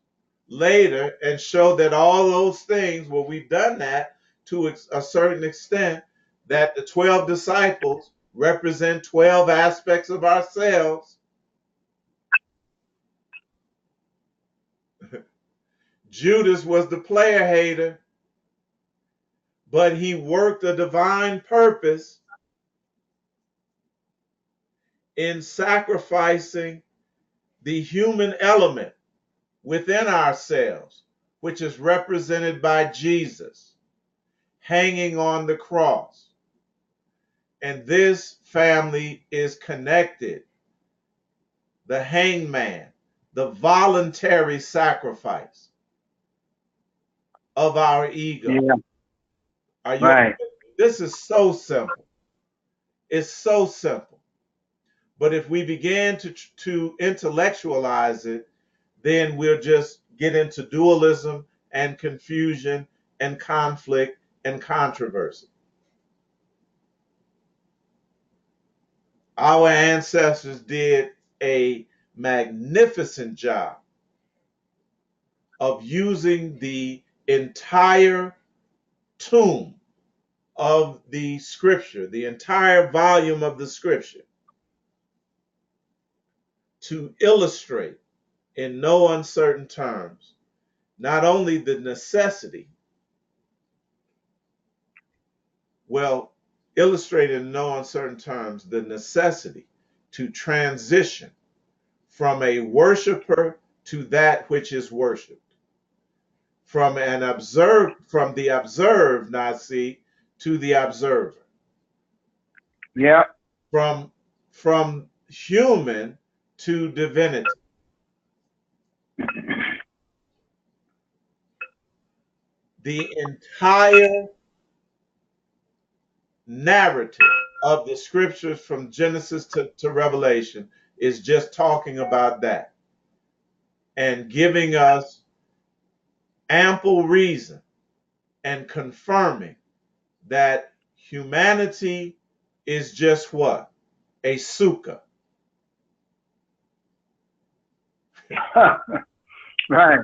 later and show that all those things, well, we've done that to a certain extent, that the 12 disciples represent 12 aspects of ourselves. Judas was the player hater. but he worked a divine purpose in sacrificing the human element within ourselves, which is represented by Jesus hanging on the cross. And this family is connected. The hangman, the voluntary sacrifice of our ego. Yeah. Are you? Right. This is so simple. It's so simple. But if we begin to intellectualize it, then we'll just get into dualism and confusion and conflict and controversy. Our ancestors did a magnificent job of using the entire tome of the scripture, the entire volume of the scripture, to illustrate in no uncertain terms not only the necessity, well, illustrate in no uncertain terms the necessity to transition from a worshiper to that which is worshipped, from the observed Nasi to the observer, Yeah. from human to divinity. The entire narrative of the scriptures from Genesis to Revelation is just talking about that and giving us ample reason and confirming that humanity is just what? A sukkah. Right.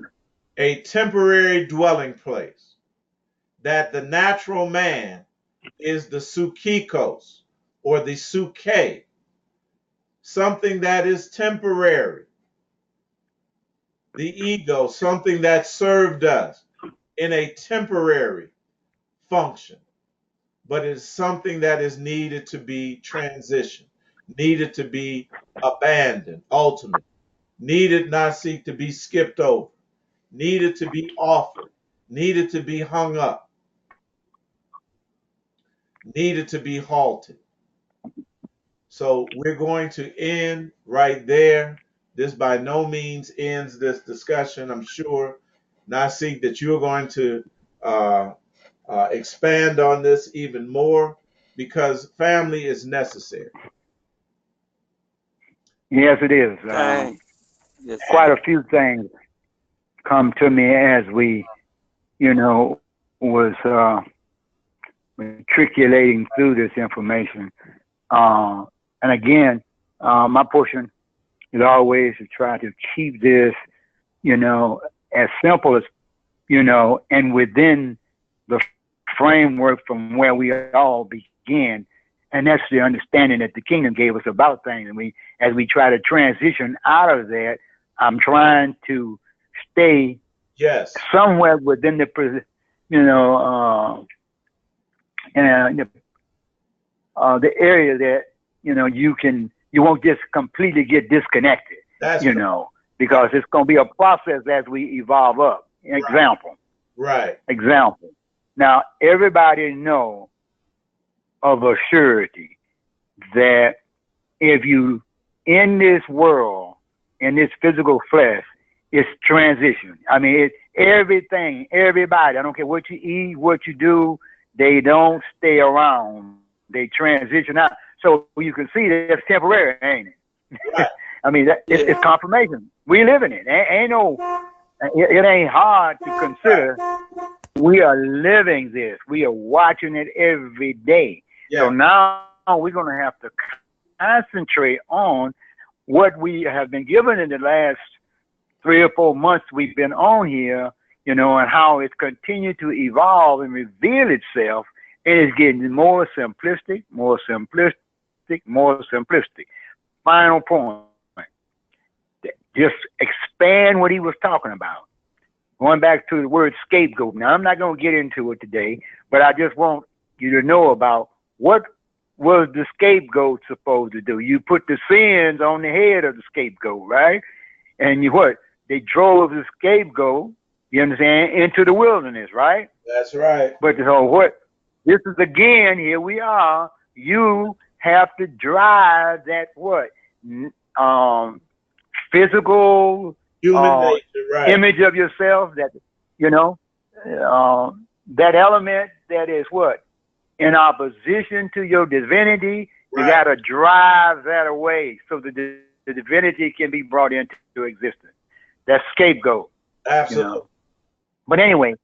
A temporary dwelling place. That the natural man is the sukkikos or the sukkah, something that is temporary. The ego, something that served us in a temporary function, but is something that is needed to be transitioned, needed to be abandoned, ultimately, needed not seek to be skipped over, needed to be offered, needed to be hung up, needed to be halted. So we're going to end right there. This by no means ends this discussion. I'm sure, Nasik, that you're going to expand on this even more because family is necessary. Yes, it is. Dang. Yes, Quite sir. a few things come to me as we, was matriculating through this information. And again, my portion is always to try to keep this, as simple as, and within the framework from where we all began. And that's the understanding that the kingdom gave us about things. And as we try to transition out of that, I'm trying to stay somewhere within the area that you won't just completely get disconnected. That's because it's going to be a process as we evolve up. Example. Now everybody know of a surety that if you in this world, in this physical flesh, it's transition. I mean, everybody, I don't care what you eat, what you do, they don't stay around. They transition out. So you can see that it's temporary, ain't it? Right. I mean, it's confirmation. We live in it. It ain't hard to consider. We are living this. We are watching it every day. Yeah. So now we're going to have to concentrate on what we have been given in the last 3 or 4 months we've been on here, and how it's continued to evolve and reveal itself. It is getting more simplistic, more simplistic, more simplistic. Final point. Just expand what he was talking about. Going back to the word scapegoat. Now, I'm not going to get into it today, but I just want you to know about what was the scapegoat supposed to do. You put the sins on the head of the scapegoat, right? And you what? They drove the scapegoat, you understand, into the wilderness, right? That's right. But so what? This is again, here we are. You have to drive that what? Physical Human nature, right? image of yourself, that you know, that element that is what? In opposition to your divinity, you Right. got to drive that away so that the divinity can be brought into existence. That scapegoat. Absolutely. You know. But anyway,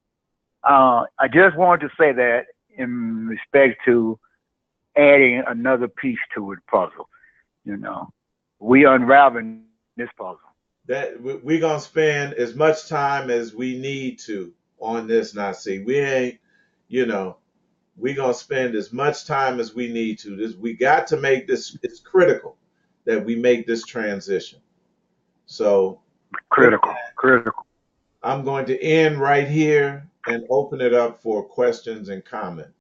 I just wanted to say that in respect to adding another piece to the puzzle. You know, we unraveling this puzzle. That we're gonna spend as much time as we need to on this. Now, see, we ain't, you know, we're gonna spend as much time as we need to. This we got to make this. It's critical that we make this transition. So Critical. I'm going to end right here and open it up for questions and comments.